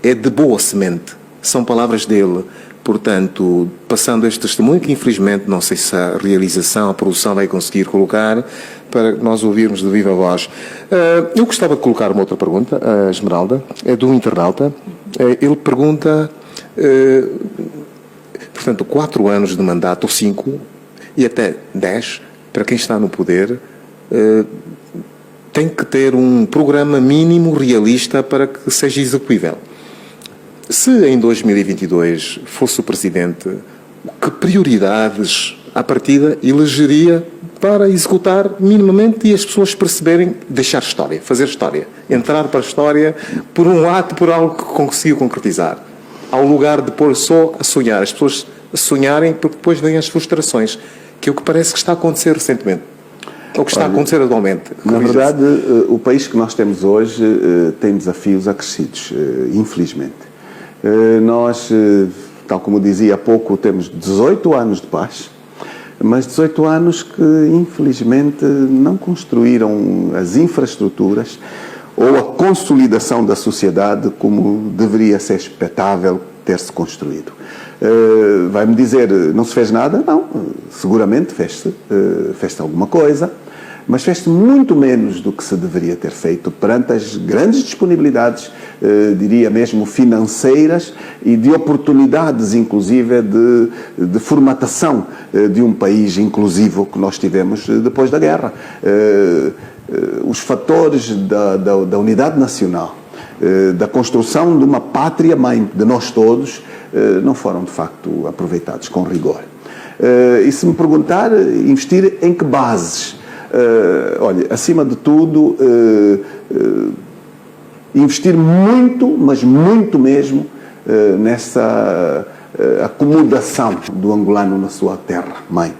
É de boa semente, são palavras dele. Portanto, passando este testemunho, que infelizmente não sei se a realização, a produção vai conseguir colocar, para nós ouvirmos de viva voz. Eu gostava de colocar uma outra pergunta, a Esmeralda, é do internauta. Ele pergunta, portanto, 4 anos de mandato, ou 5, e até 10, para quem está no poder, tem que ter um programa mínimo realista para que seja execuível. Se em 2022 fosse o Presidente, que prioridades à partida elegeria para executar minimamente e as pessoas perceberem, deixar história, fazer história, entrar para a história por um ato, por algo que conseguiu concretizar, ao lugar de pôr só a sonhar, as pessoas a sonharem porque depois vêm as frustrações, que é o que parece que está a acontecer recentemente, ou que está a acontecer atualmente. Na verdade, o país que nós temos hoje tem desafios acrescidos, infelizmente. Nós, tal como dizia há pouco, temos 18 anos de paz, mas 18 anos que, infelizmente, não construíram as infraestruturas ou a consolidação da sociedade como deveria ser expectável ter-se construído. Vai-me dizer, não se fez nada? Não, seguramente fez-se alguma coisa, mas fez-se muito menos do que se deveria ter feito perante as grandes disponibilidades, diria mesmo financeiras, e de oportunidades, inclusive, de formatação de um país inclusivo que nós tivemos depois da guerra. Os fatores da unidade nacional, da construção de uma pátria-mãe de nós todos, não foram, de facto, aproveitados com rigor. E se me perguntar, investir em que bases? Olha, acima de tudo, investir muito, mas muito mesmo, nessa acomodação do angolano na sua terra-mãe.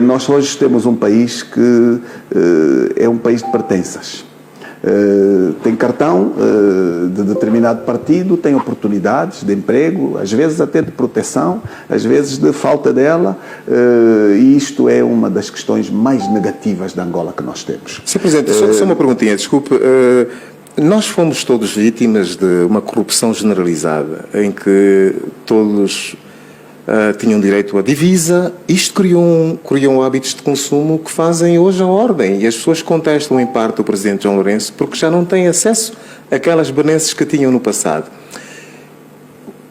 Nós hoje temos um país que é um país de pertenças. Tem cartão de determinado partido, tem oportunidades de emprego, às vezes até de proteção, às vezes de falta dela, e isto é uma das questões mais negativas da Angola que nós temos. Sr. Presidente, só uma perguntinha, desculpe. Nós fomos todos vítimas de uma corrupção generalizada, em que todos tinham direito à divisa. Isto criou hábitos de consumo que fazem hoje a ordem, e as pessoas contestam em parte o Presidente João Lourenço porque já não têm acesso àquelas benesses que tinham no passado.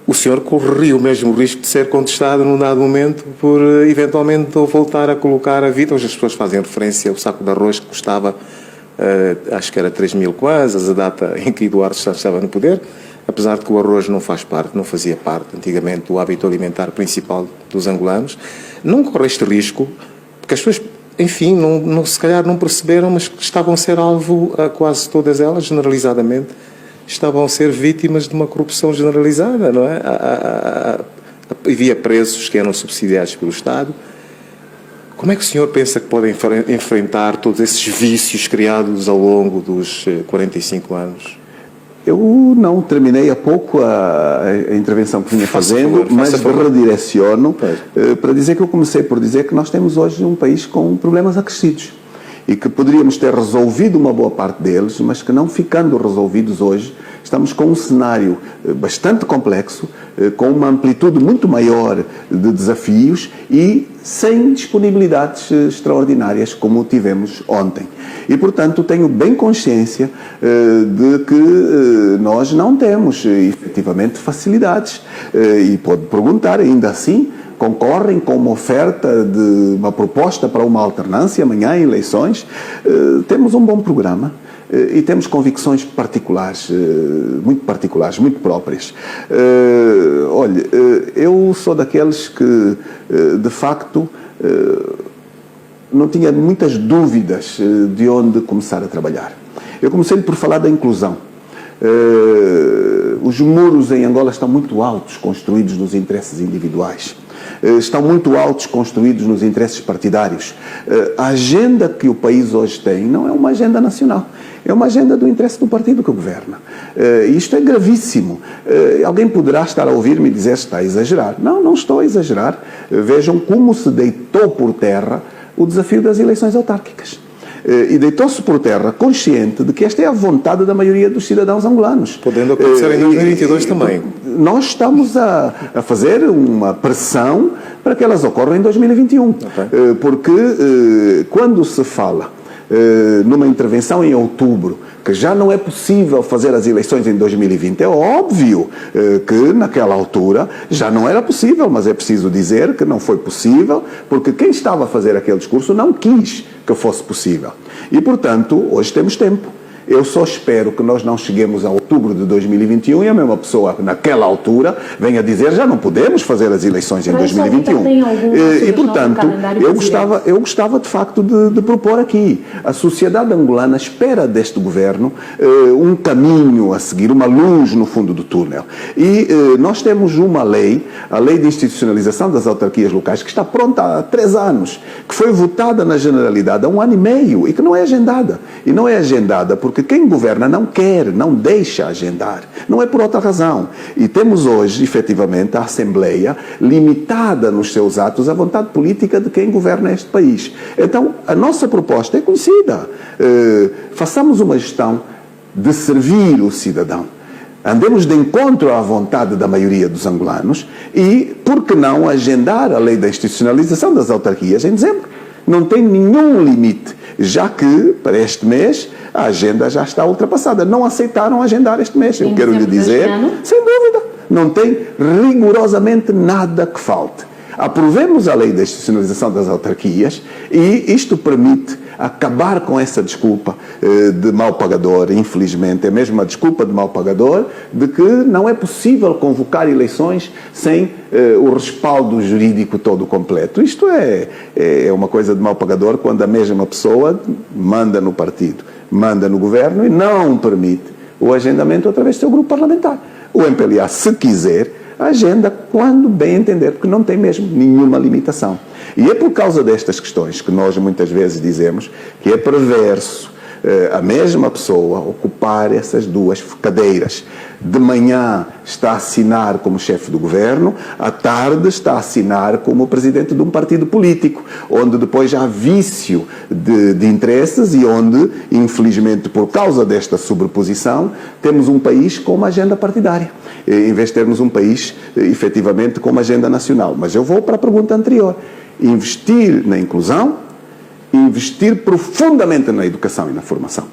O senhor correria o mesmo risco de ser contestado num dado momento por eventualmente voltar a colocar a vida. Hoje as pessoas fazem referência ao saco de arroz que custava, acho que era 3.000 kwanzas, a data em que Eduardo estava no poder. Apesar de que o arroz não fazia parte antigamente do hábito alimentar principal dos angolanos, não corre este risco, porque as pessoas enfim, se calhar não perceberam, mas estavam a ser alvo, quase todas elas, generalizadamente, estavam a ser vítimas de uma corrupção generalizada, não é? Havia preços que eram subsidiados pelo Estado. Como é que o senhor pensa que podem enfrentar todos esses vícios criados ao longo dos 45 anos? Eu não terminei há pouco a intervenção que vinha fazendo, mas redireciono para dizer que eu comecei por dizer que nós temos hoje um país com problemas acrescidos e que poderíamos ter resolvido uma boa parte deles, mas que não ficando resolvidos hoje, estamos com um cenário bastante complexo, com uma amplitude muito maior de desafios e sem disponibilidades extraordinárias como tivemos ontem. E, portanto, tenho bem consciência de que nós não temos, efetivamente, facilidades. E pode perguntar, ainda assim, concorrem com uma oferta de uma proposta para uma alternância amanhã em eleições. Temos um bom programa e temos convicções particulares, muito próprias. Olha, eu sou daqueles que, de facto, não tinha muitas dúvidas de onde começar a trabalhar. Eu comecei por falar da inclusão. Os muros em Angola estão muito altos, construídos nos interesses individuais. Estão muito altos, construídos nos interesses partidários. A agenda que o país hoje tem não é uma agenda nacional, é uma agenda do interesse do partido que governa. Isto é gravíssimo. Alguém poderá estar a ouvir-me e dizer que está a exagerar. Não, não estou a exagerar. Vejam como se deitou por terra o desafio das eleições autárquicas. E deitou-se por terra consciente de que esta é a vontade da maioria dos cidadãos angolanos. Podendo acontecer em 2022 também. Nós estamos a fazer uma pressão para que elas ocorram em 2021. Okay. Porque quando se fala numa intervenção em outubro, que já não é possível fazer as eleições em 2020, é óbvio que naquela altura já não era possível, mas é preciso dizer que não foi possível, porque quem estava a fazer aquele discurso não quis que fosse possível. E, portanto, hoje temos tempo. Eu só espero que nós não cheguemos a outubro de 2021 e a mesma pessoa, naquela altura, venha dizer já não podemos fazer as eleições em 2021. E, portanto, eu gostava de facto de propor aqui. A sociedade angolana espera deste governo um caminho a seguir, uma luz no fundo do túnel. E nós temos uma lei, a Lei de Institucionalização das Autarquias Locais, que está pronta há 3 anos, que foi votada na Generalidade há 1 ano e meio e que não é agendada. E não é agendada porque quem governa não quer, não deixa agendar. Não é por outra razão. E temos hoje, efetivamente, a Assembleia limitada nos seus atos à vontade política de quem governa este país. Então, a nossa proposta é conhecida. Façamos uma gestão de servir o cidadão. Andemos de encontro à vontade da maioria dos angolanos e, por que não, agendar a lei da institucionalização das autarquias em dezembro? Não tem nenhum limite, já que, para este mês, a agenda já está ultrapassada. Não aceitaram agendar este mês. Eu quero lhe dizer, sem dúvida, não tem rigorosamente nada que falte. Aprovemos a lei da institucionalização das autarquias e isto permite acabar com essa desculpa de mau pagador, infelizmente, é mesmo uma desculpa de mau pagador, de que não é possível convocar eleições sem o respaldo jurídico todo completo. Isto é uma coisa de mau pagador quando a mesma pessoa manda no partido, manda no governo e não permite o agendamento através do seu grupo parlamentar. O MPLA, se quiser, agenda quando bem entender, porque não tem mesmo nenhuma limitação. E é por causa destas questões que nós muitas vezes dizemos que é perverso a mesma pessoa ocupar essas 2 cadeiras. De manhã está a assinar como chefe do governo, à tarde está a assinar como presidente de um partido político, onde depois há vício de interesses e onde, infelizmente, por causa desta sobreposição, temos um país com uma agenda partidária, em vez de termos um país, efetivamente, com uma agenda nacional. Mas eu vou para a pergunta anterior. Investir na inclusão, investir profundamente na educação e na formação,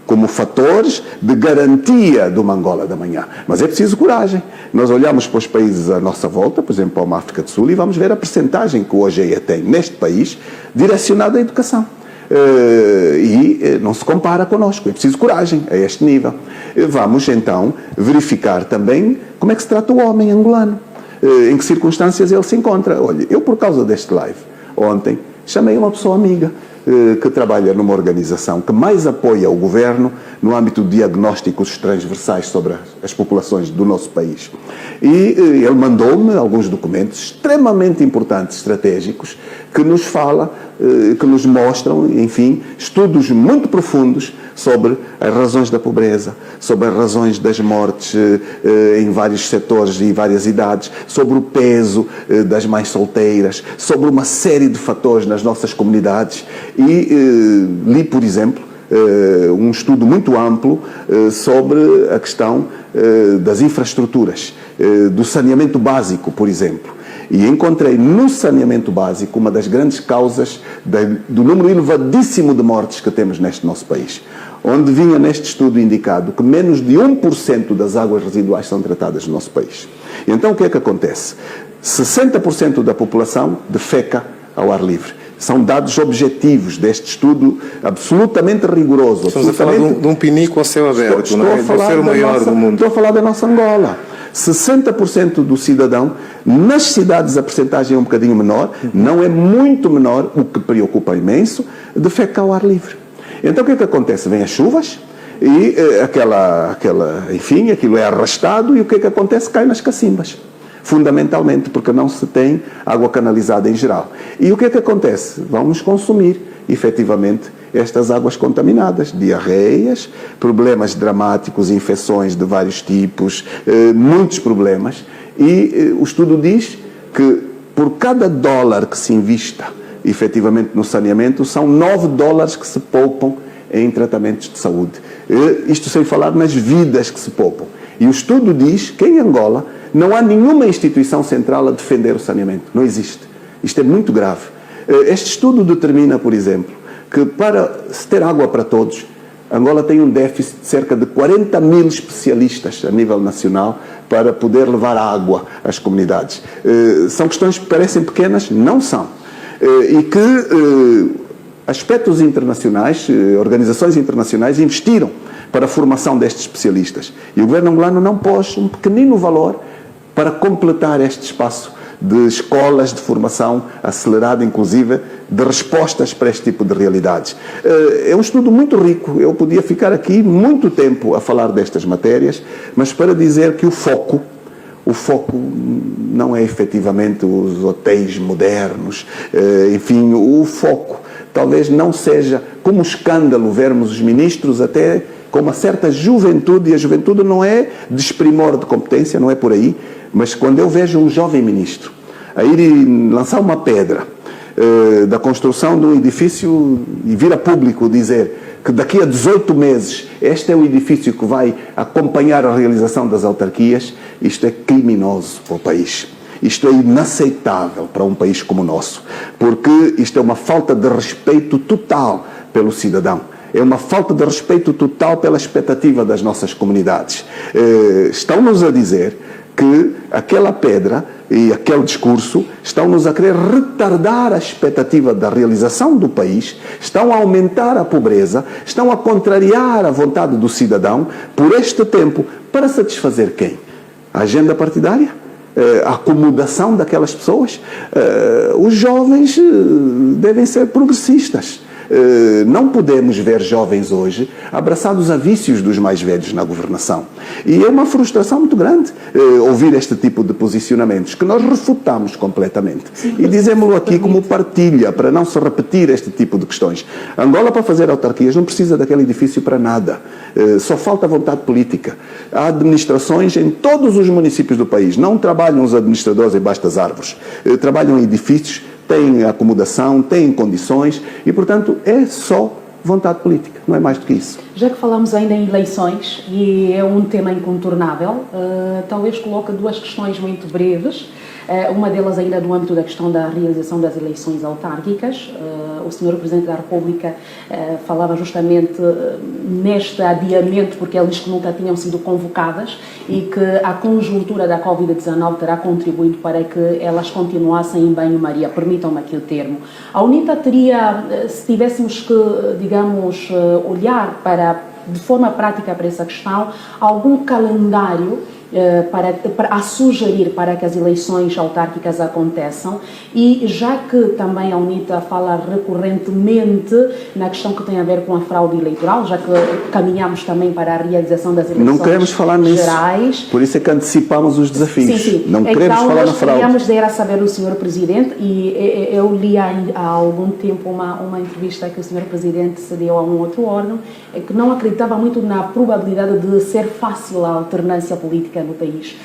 como fatores de garantia de uma Angola da manhã. Mas é preciso coragem. Nós olhamos para os países à nossa volta, por exemplo, para uma África do Sul, e vamos ver a percentagem que o OGE tem neste país direcionada à educação. E não se compara connosco. É preciso coragem a este nível. Vamos, então, verificar também como é que se trata o homem angolano. Em que circunstâncias ele se encontra. Olha, eu por causa deste live, ontem, chamei uma pessoa amiga que trabalha numa organização que mais apoia o governo no âmbito de diagnósticos transversais sobre as populações do nosso país. E ele mandou-me alguns documentos extremamente importantes, estratégicos, que nos fala, que nos mostram, enfim, estudos muito profundos sobre as razões da pobreza, sobre as razões das mortes em vários setores e várias idades, sobre o peso das mães solteiras, sobre uma série de fatores nas nossas comunidades. E li, por exemplo, um estudo muito amplo sobre a questão das infraestruturas, do saneamento básico, por exemplo. E encontrei no saneamento básico uma das grandes causas do número elevadíssimo de mortes que temos neste nosso país, onde vinha neste estudo indicado que menos de 1% das águas residuais são tratadas no nosso país. E então o que é que acontece? 60% da população defeca ao ar livre. São dados objetivos deste estudo absolutamente rigoroso. Estamos a falar de um pinico a céu aberto, não é? Deve ser o maior do mundo. Estou a falar da nossa Angola. 60% do cidadão, nas cidades a percentagem é um bocadinho menor, não é muito menor, o que preocupa imenso, defeca ao ar livre. Então o que é que acontece? Vêm as chuvas e enfim, aquilo é arrastado e o que é que acontece? Cai nas cacimbas. Fundamentalmente porque não se tem água canalizada em geral. E o que é que acontece? Vamos consumir, efetivamente, estas águas contaminadas, diarreias, problemas dramáticos, infecções de vários tipos, muitos problemas. E o estudo diz que por cada dólar que se invista, efetivamente, no saneamento, são 9 dólares que se poupam em tratamentos de saúde. Isto sem falar nas vidas que se poupam. E o estudo diz que em Angola não há nenhuma instituição central a defender o saneamento. Não existe. Isto é muito grave. Este estudo determina, por exemplo, que para se ter água para todos, Angola tem um déficit de cerca de 40 mil especialistas a nível nacional para poder levar água às comunidades. São questões que parecem pequenas? Não são. E que aspectos internacionais, organizações internacionais investiram para a formação destes especialistas. E o governo angolano não pôs um pequenino valor para completar este espaço de escolas de formação acelerada, inclusive, de respostas para este tipo de realidades. É um estudo muito rico. Eu podia ficar aqui muito tempo a falar destas matérias, mas para dizer que o foco não é efetivamente os hotéis modernos, enfim, o foco talvez não seja como escândalo vermos os ministros até com uma certa juventude, e a juventude não é desprimor de competência, não é por aí, mas quando eu vejo um jovem ministro a ir lançar uma pedra da construção de um edifício e vir a público dizer que daqui a 18 meses este é o edifício que vai acompanhar a realização das autarquias, isto é criminoso para o país. Isto é inaceitável para um país como o nosso, porque isto é uma falta de respeito total pelo cidadão. É uma falta de respeito total pela expectativa das nossas comunidades. Estão-nos a dizer que aquela pedra e aquele discurso estão-nos a querer retardar a expectativa da realização do país, estão a aumentar a pobreza, estão a contrariar a vontade do cidadão por este tempo, para satisfazer quem? A agenda partidária? A acomodação daquelas pessoas? Os jovens devem ser progressistas. Não podemos ver jovens hoje abraçados a vícios dos mais velhos na governação. E é uma frustração muito grande ouvir este tipo de posicionamentos, que nós refutamos completamente. E dizemos-lo aqui como partilha, para não se repetir este tipo de questões. Angola, para fazer autarquias, não precisa daquele edifício para nada. Só falta vontade política. Há administrações em todos os municípios do país. Não trabalham os administradores embaixo das árvores. Trabalham em edifícios, têm acomodação, têm condições e, portanto, é só vontade política, não é mais do que isso. Já que falamos ainda em eleições, e é um tema incontornável, talvez coloque duas questões muito breves. Uma delas ainda no âmbito da questão da realização das eleições autárquicas. O Sr. Presidente da República falava justamente neste adiamento, porque eles que nunca tinham sido convocadas e que a conjuntura da Covid-19 terá contribuído para que elas continuassem em banho-maria. Permitam-me aqui o termo. A UNITA teria, se tivéssemos que, digamos, olhar de forma prática para essa questão, algum calendário a sugerir para que as eleições autárquicas aconteçam, e já que também a UNITA fala recorrentemente na questão que tem a ver com a fraude eleitoral, já que caminhamos também para a realização das eleições não queremos falar nisso, gerais. por isso é que antecipamos os desafios. Sim. Não então, queremos falar na fraude. Queríamos dar a saber o Sr. Presidente, e eu li há algum tempo uma entrevista que o Sr. Presidente se deu a um outro órgão, que não acreditava muito na probabilidade de ser fácil a alternância política no país.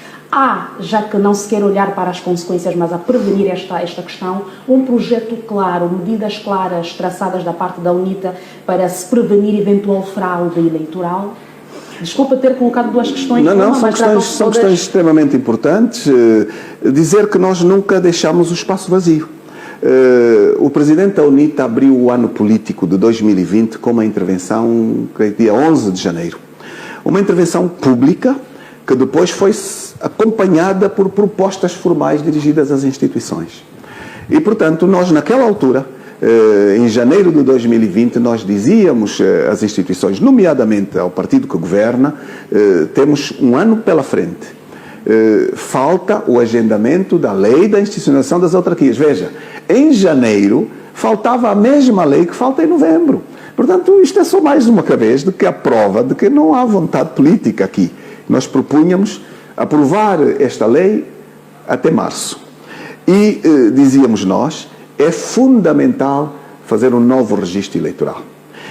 Já que não se quer olhar para as consequências, mas a prevenir esta questão, um projeto claro, medidas claras traçadas da parte da UNITA para se prevenir eventual fraude eleitoral? Desculpa ter colocado duas questões. Não, são questões extremamente importantes. Dizer que nós nunca deixamos o espaço vazio. O Presidente da UNITA abriu o ano político de 2020 com uma intervenção, dia 11 de janeiro. Uma intervenção pública que depois foi acompanhada por propostas formais dirigidas às instituições. E, portanto, nós naquela altura, em janeiro de 2020, nós dizíamos às instituições, nomeadamente ao partido que governa, temos um ano pela frente. Falta o agendamento da lei da institucionalização das autarquias. Veja, em janeiro faltava a mesma lei que falta em novembro. Portanto, isto é só mais uma vez de que a prova de que não há vontade política aqui. Nós propunhamos aprovar esta lei até março. E dizíamos nós, é fundamental fazer um novo registro eleitoral.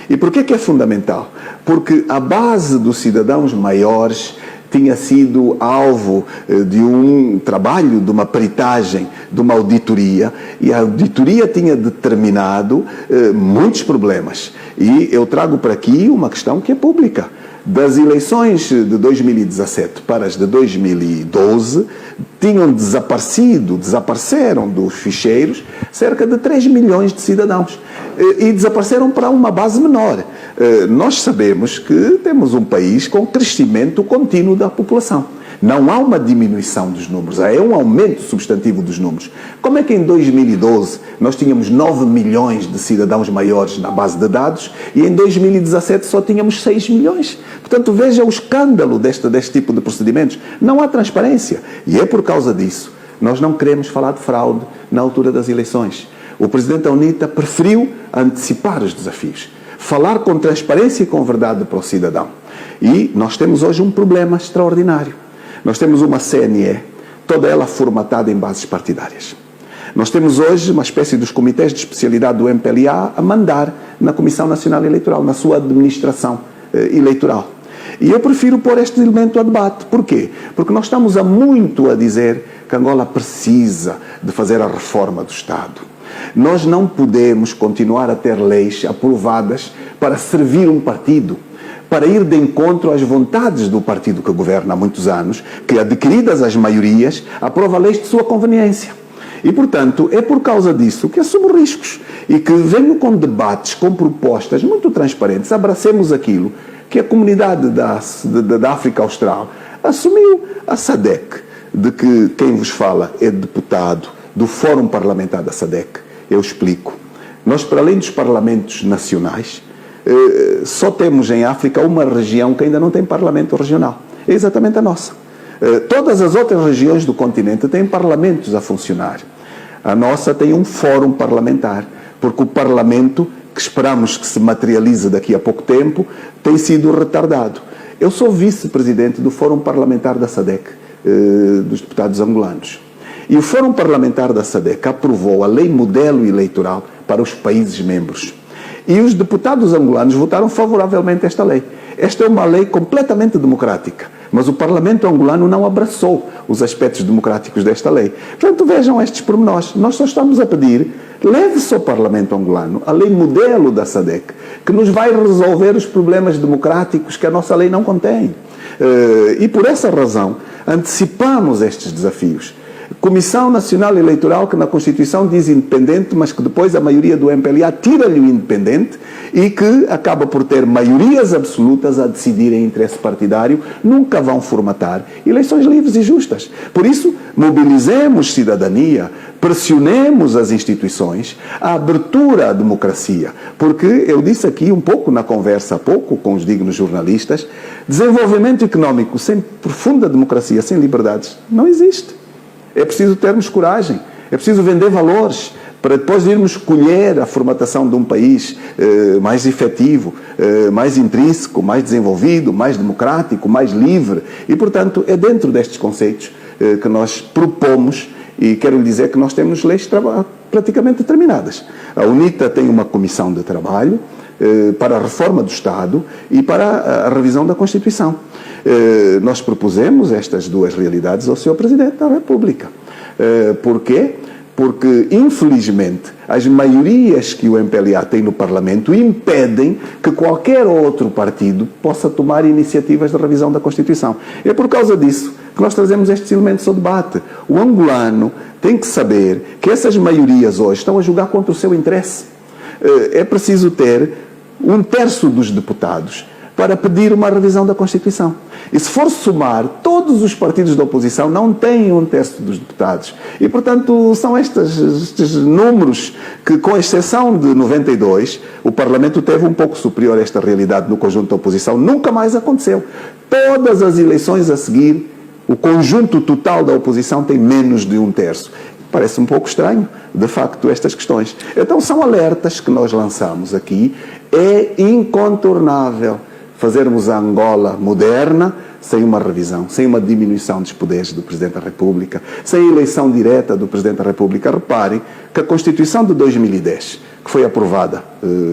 E por que é fundamental? Porque a base dos cidadãos maiores tinha sido alvo de um trabalho, de uma peritagem, de uma auditoria, e a auditoria tinha determinado muitos problemas. E eu trago para aqui uma questão que é pública. Das eleições de 2017 para as de 2012, desapareceram dos ficheiros cerca de 3 milhões de cidadãos. E desapareceram para uma base menor. Nós sabemos que temos um país com crescimento contínuo da população. Não há uma diminuição dos números, há um aumento substantivo dos números. Como é que em 2012 nós tínhamos 9 milhões de cidadãos maiores na base de dados e em 2017 só tínhamos 6 milhões? Portanto, veja o escândalo deste tipo de procedimentos. Não há transparência. E é por causa disso. Nós não queremos falar de fraude na altura das eleições. O Presidente da UNITA preferiu antecipar os desafios. Falar com transparência e com verdade para o cidadão. E nós temos hoje um problema extraordinário. Nós temos uma CNE, toda ela formatada em bases partidárias. Nós temos hoje uma espécie dos comitês de especialidade do MPLA a mandar na Comissão Nacional Eleitoral, na sua administração eleitoral. E eu prefiro pôr este elemento a debate. Porquê? Porque nós estamos há muito a dizer que Angola precisa de fazer a reforma do Estado. Nós não podemos continuar a ter leis aprovadas para servir um partido, para ir de encontro às vontades do partido que governa há muitos anos, que, adquiridas as maiorias, aprova leis de sua conveniência. E, portanto, é por causa disso que assumo riscos e que venho com debates, com propostas muito transparentes. Abracemos aquilo que a comunidade da África Austral assumiu, a SADC, de que quem vos fala é deputado do Fórum Parlamentar da SADC. Eu explico. Nós, para além dos parlamentos nacionais, só temos em África uma região que ainda não tem parlamento regional. É exatamente a nossa. Todas as outras regiões do continente têm parlamentos a funcionar. A nossa tem um fórum parlamentar, porque o parlamento, que esperamos que se materialize daqui a pouco tempo, tem sido retardado. Eu sou vice-presidente do Fórum Parlamentar da SADC, dos deputados angolanos. E o Fórum Parlamentar da SADC aprovou a Lei Modelo Eleitoral para os países membros. E os deputados angolanos votaram favoravelmente a esta lei. Esta é uma lei completamente democrática, mas o Parlamento angolano não abraçou os aspectos democráticos desta lei. Portanto, vejam estes pormenores. Nós só estamos a pedir, leve-se ao Parlamento angolano a lei modelo da SADC, que nos vai resolver os problemas democráticos que a nossa lei não contém. E por essa razão, antecipamos estes desafios. Comissão Nacional Eleitoral, que na Constituição diz independente, mas que depois a maioria do MPLA tira-lhe o independente e que acaba por ter maiorias absolutas a decidir em interesse partidário, nunca vão formatar eleições livres e justas. Por isso, mobilizemos cidadania, pressionemos as instituições, a abertura à democracia, porque eu disse aqui um pouco na conversa há pouco com os dignos jornalistas, desenvolvimento económico sem profunda democracia, sem liberdades, não existe. É preciso termos coragem, é preciso vender valores para depois irmos colher a formatação de um país mais efetivo, mais intrínseco, mais desenvolvido, mais democrático, mais livre. E, portanto, é dentro destes conceitos que nós propomos, e quero lhe dizer que nós temos leis praticamente determinadas. A UNITA tem uma comissão de trabalho para a reforma do Estado e para a revisão da Constituição. Nós propusemos estas duas realidades ao Sr. Presidente da República. Porquê? Porque, infelizmente, as maiorias que o MPLA tem no Parlamento impedem que qualquer outro partido possa tomar iniciativas de revisão da Constituição. É por causa disso que nós trazemos estes elementos ao debate. O angolano tem que saber que essas maiorias hoje estão a jogar contra o seu interesse. É preciso ter 1/3 dos deputados para pedir uma revisão da Constituição. E se for somar, todos os partidos da oposição não têm 1/3 dos deputados. E, portanto, são estes números que, com exceção de 92, o Parlamento teve um pouco superior a esta realidade no conjunto da oposição. Nunca mais aconteceu. Todas as eleições a seguir, o conjunto total da oposição tem menos de 1/3. Parece um pouco estranho, de facto, estas questões. Então, são alertas que nós lançamos aqui. É incontornável fazermos a Angola moderna sem uma revisão, sem uma diminuição dos poderes do Presidente da República, sem a eleição direta do Presidente da República. Reparem que a Constituição de 2010, que foi aprovada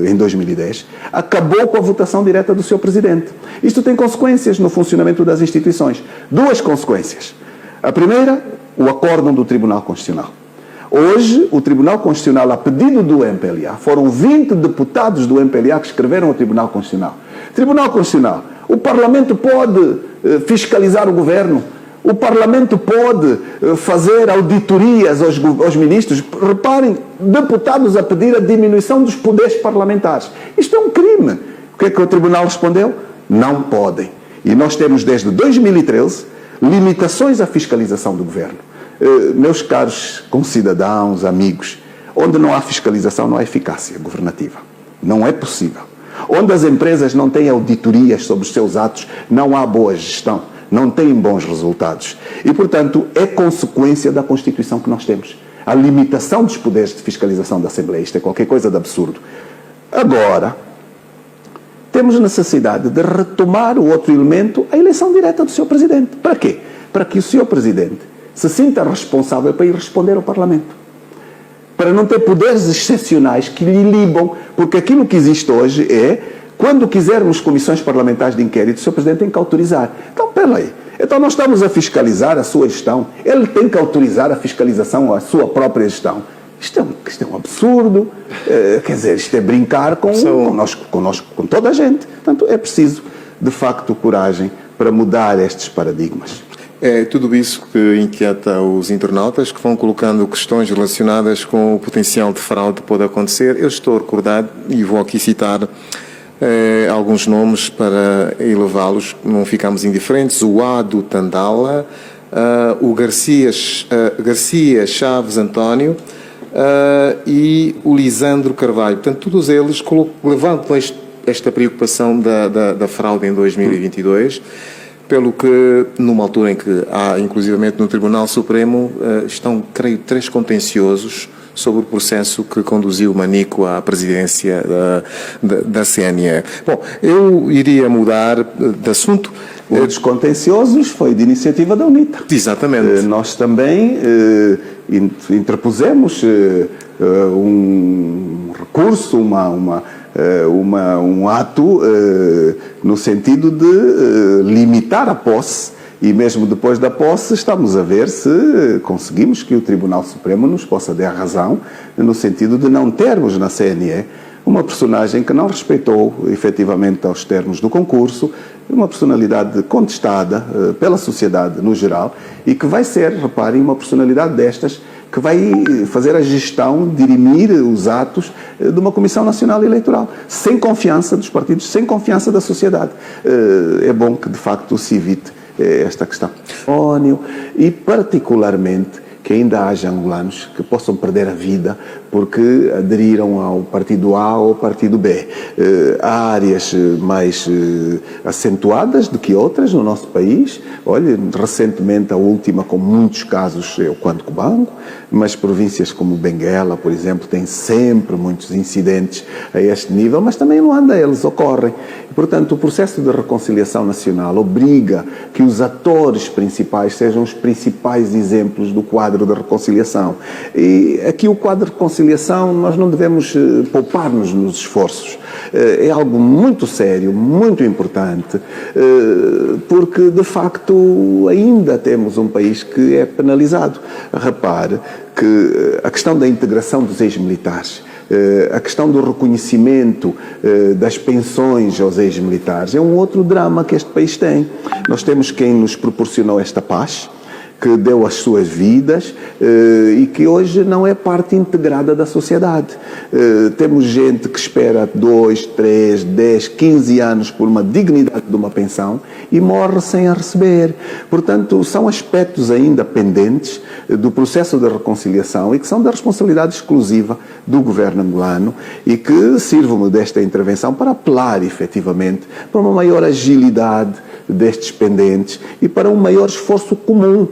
em 2010, acabou com a votação direta do seu Presidente. Isto tem consequências no funcionamento das instituições. 2 consequências. A primeira, o acórdão do Tribunal Constitucional. Hoje, o Tribunal Constitucional, a pedido do MPLA, foram 20 deputados do MPLA que escreveram ao Tribunal Constitucional. Tribunal Constitucional, o Parlamento pode fiscalizar o Governo, o Parlamento pode fazer auditorias aos ministros. Reparem, deputados a pedir a diminuição dos poderes parlamentares. Isto é um crime. O que é que o Tribunal respondeu? Não podem. E nós temos, desde 2013, limitações à fiscalização do Governo. Meus caros concidadãos, amigos, onde não há fiscalização não há eficácia governativa. Não é possível. Onde as empresas não têm auditorias sobre os seus atos, não há boa gestão, não têm bons resultados. E, portanto, é consequência da Constituição que nós temos. A limitação dos poderes de fiscalização da Assembleia. Isto é qualquer coisa de absurdo. Agora, temos necessidade de retomar o outro elemento, a eleição direta do Sr. Presidente. Para quê? Para que o Sr. Presidente se sinta responsável para ir responder ao Parlamento. Para não ter poderes excepcionais que lhe libam, porque aquilo que existe hoje é, quando quisermos comissões parlamentares de inquérito, o Sr. Presidente tem que autorizar. Então, peraí. Então, nós estamos a fiscalizar a sua gestão. Ele tem que autorizar a fiscalização à sua própria gestão. Isto é um absurdo. Quer dizer, isto é brincar conosco, com toda a gente. Portanto, é preciso, de facto, coragem para mudar estes paradigmas. É tudo isso que inquieta os internautas, que vão colocando questões relacionadas com o potencial de fraude que pode acontecer. Eu estou recordado, e vou aqui citar alguns nomes para elevá-los, não ficamos indiferentes: o Ado Tandala, o Garcia Chaves António e o Lisandro Carvalho. Portanto, todos eles levantam esta preocupação da fraude em 2022, pelo que, numa altura em que há, inclusivamente no Tribunal Supremo, estão, creio, 3 contenciosos sobre o processo que conduziu Manico à presidência da CNE. Bom, eu iria mudar de assunto. Um dos contenciosos foi de iniciativa da UNITA. Exatamente. Nós também interpusemos um recurso, um ato no sentido de limitar a posse, e mesmo depois da posse estamos a ver se conseguimos que o Tribunal Supremo nos possa dar razão no sentido de não termos na CNE uma personagem que não respeitou efetivamente aos termos do concurso, uma personalidade contestada pela sociedade no geral e que vai ser, reparem, uma personalidade destas que vai fazer a gestão, dirimir os atos de uma Comissão Nacional Eleitoral, sem confiança dos partidos, sem confiança da sociedade. É bom que, de facto, se evite esta questão. E, particularmente, que ainda haja angolanos que possam perder a vida porque aderiram ao partido A ou ao partido B. Há áreas mais acentuadas do que outras no nosso país. Olha, recentemente a última com muitos casos é o Cubango, mas províncias como Benguela, por exemplo, têm sempre muitos incidentes a este nível, mas também em Luanda eles ocorrem. Portanto, o processo de reconciliação nacional obriga que os atores principais sejam os principais exemplos do quadro de reconciliação. E aqui o quadro de reconciliação, nós não devemos poupar-nos nos esforços. É algo muito sério, muito importante, porque, de facto, ainda temos um país que é penalizado. Repare que a questão da integração dos ex-militares, a questão do reconhecimento das pensões aos ex-militares é um outro drama que este país tem. Nós temos quem nos proporcionou esta paz, que deu as suas vidas e que hoje não é parte integrada da sociedade. Temos gente que espera 2, 3, 10, 15 anos por uma dignidade de uma pensão e morre sem a receber. Portanto, são aspectos ainda pendentes do processo de reconciliação e que são da responsabilidade exclusiva do governo angolano e que sirvam desta intervenção para apelar, efetivamente, para uma maior agilidade destes pendentes e para um maior esforço comum,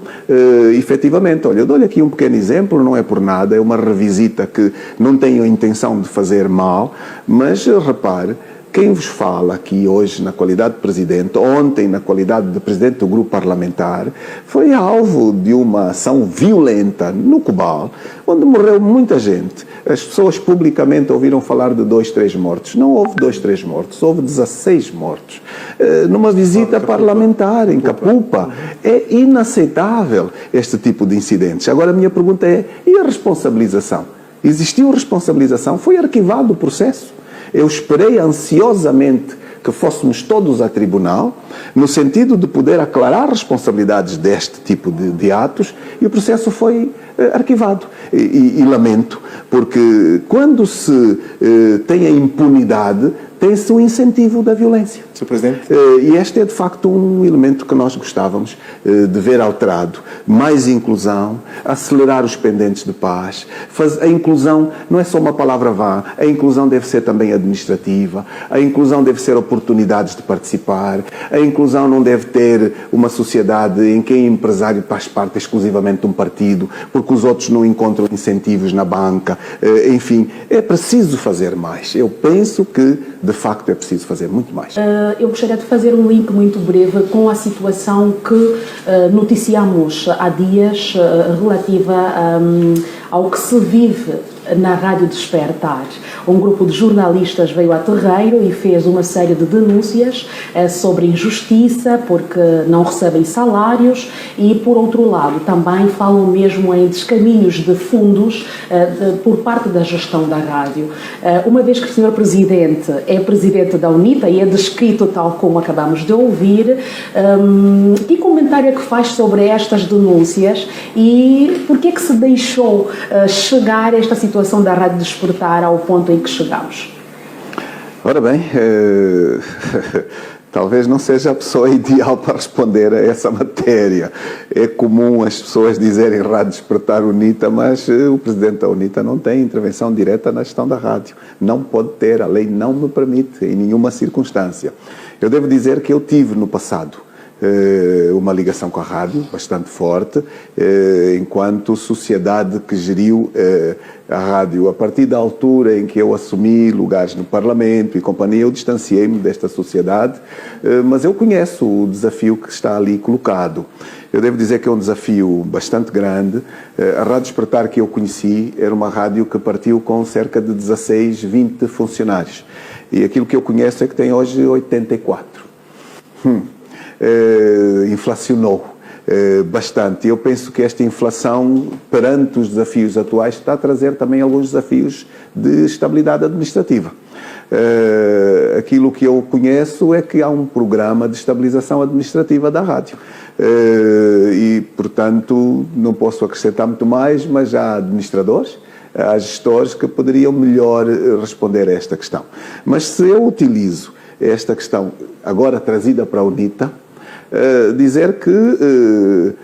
efetivamente. Olha, eu dou-lhe aqui um pequeno exemplo, não é por nada, é uma revisita que não tenho a intenção de fazer mal, mas repare, quem vos fala aqui hoje na qualidade de presidente, ontem na qualidade de presidente do grupo parlamentar, foi alvo de uma ação violenta no Cubal, onde morreu muita gente. As pessoas publicamente ouviram falar de 2, 3 mortos. Não houve 2, 3 mortos, houve 16 mortos. Numa visita parlamentar em Capupa. É inaceitável este tipo de incidentes. Agora a minha pergunta é, e a responsabilização? Existiu responsabilização? Foi arquivado o processo? Eu esperei ansiosamente que fôssemos todos a tribunal, no sentido de poder aclarar responsabilidades deste tipo de atos, e o processo foi arquivado. E lamento, porque quando se tem a impunidade, tem-se o incentivo da violência. Sr. Presidente? E este é, de facto, um elemento que nós gostávamos de ver alterado. Mais inclusão, acelerar os pendentes de paz. A inclusão não é só uma palavra vã, a inclusão deve ser também administrativa, a inclusão deve ser oportunidades de participar, a inclusão não deve ter uma sociedade em que o empresário faz parte exclusivamente de um partido, porque os outros não encontram incentivos na banca. Enfim, é preciso fazer mais. Eu penso que, de facto, é preciso fazer muito mais. Eu gostaria de fazer um link muito breve com a situação que noticiamos há dias relativa ao que se vive na Rádio Despertar. Um grupo de jornalistas veio a terreiro e fez uma série de denúncias sobre injustiça, porque não recebem salários e, por outro lado, também falam mesmo em descaminhos de fundos por parte da gestão da rádio. Uma vez que o Sr. Presidente é Presidente da UNITA e é descrito tal como acabamos de ouvir, que comentário é que faz sobre estas denúncias e por que é que se deixou chegar a esta situação da Rádio Despertar ao ponto em que chegamos? Ora bem, talvez não seja a pessoa ideal para responder a essa matéria. É comum as pessoas dizerem Rádio Despertar UNITA, mas o Presidente da UNITA não tem intervenção direta na gestão da rádio. Não pode ter, a lei não me permite em nenhuma circunstância. Eu devo dizer que eu tive no passado uma ligação com a rádio bastante forte, enquanto sociedade que geriu a rádio. A partir da altura em que eu assumi lugares no Parlamento e companhia, eu distanciei-me desta sociedade, mas eu conheço o desafio que está ali colocado. Eu devo dizer que é um desafio bastante grande. A Rádio Despertar que eu conheci era uma rádio que partiu com cerca de 16, 20 funcionários. E aquilo que eu conheço é que tem hoje 84. Inflacionou. bastante. Eu penso que esta inflação, perante os desafios atuais, está a trazer também alguns desafios de estabilidade administrativa. Aquilo que eu conheço é que há um programa de estabilização administrativa da rádio. E, portanto, não posso acrescentar muito mais, mas há administradores, há gestores que poderiam melhor responder a esta questão. Mas se eu utilizo esta questão agora trazida para a UNITA, dizer que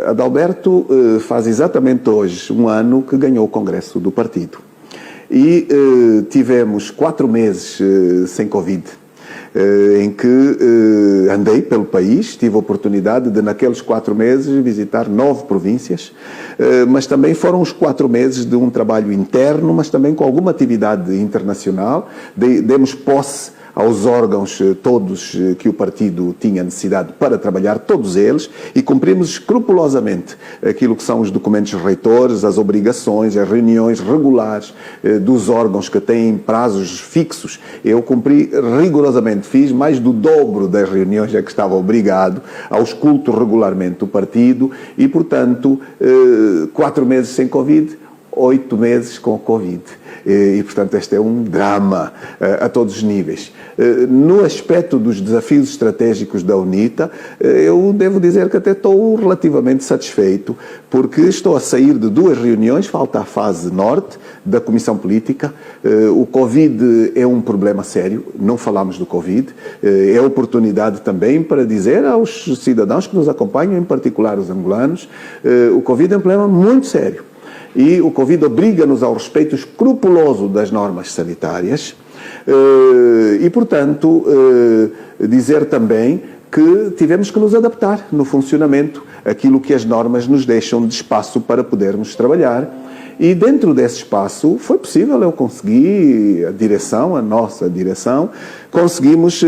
Adalberto faz exatamente hoje um ano que ganhou o Congresso do Partido. E tivemos 4 meses sem Covid, em que andei pelo país, tive a oportunidade de, naqueles 4 meses, visitar 9 províncias, mas também foram os 4 meses de um trabalho interno, mas também com alguma atividade internacional. Demos posse aos órgãos todos que o partido tinha necessidade para trabalhar, todos eles, e cumprimos escrupulosamente aquilo que são os documentos reitores, as obrigações, as reuniões regulares dos órgãos que têm prazos fixos. Eu cumpri rigorosamente, fiz mais do dobro das reuniões a que estava obrigado, ausculto regularmente o partido e, portanto, 4 meses sem Covid, 8 meses com Covid. E, portanto, este é um drama a todos os níveis. No aspecto dos desafios estratégicos da UNITA, eu devo dizer que até estou relativamente satisfeito, porque estou a sair de 2 reuniões, falta a fase norte da Comissão Política. O Covid é um problema sério, não falamos do Covid, é oportunidade também para dizer aos cidadãos que nos acompanham, em particular os angolanos, o Covid é um problema muito sério. E o Covid obriga-nos ao respeito escrupuloso das normas sanitárias e, portanto, dizer também que tivemos que nos adaptar no funcionamento àquilo que as normas nos deixam de espaço para podermos trabalhar. E dentro desse espaço foi possível, eu consegui, a nossa direção, conseguimos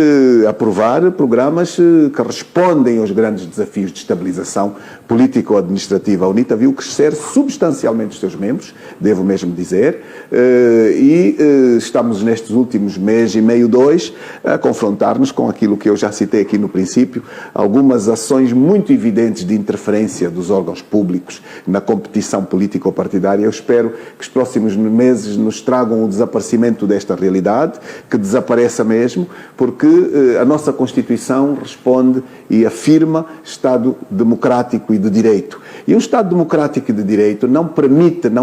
aprovar programas que respondem aos grandes desafios de estabilização político-administrativa. A UNITA viu crescer substancialmente os seus membros, devo mesmo dizer, e estamos nestes últimos mês e meio, 2, a confrontar-nos com aquilo que eu já citei aqui no princípio, algumas ações muito evidentes de interferência dos órgãos públicos na competição político-partidária. Eu espero que os próximos meses nos tragam o desaparecimento desta realidade, que desapareça mesmo, porque a nossa Constituição responde e afirma Estado democrático e de direito. E um Estado democrático e de direito não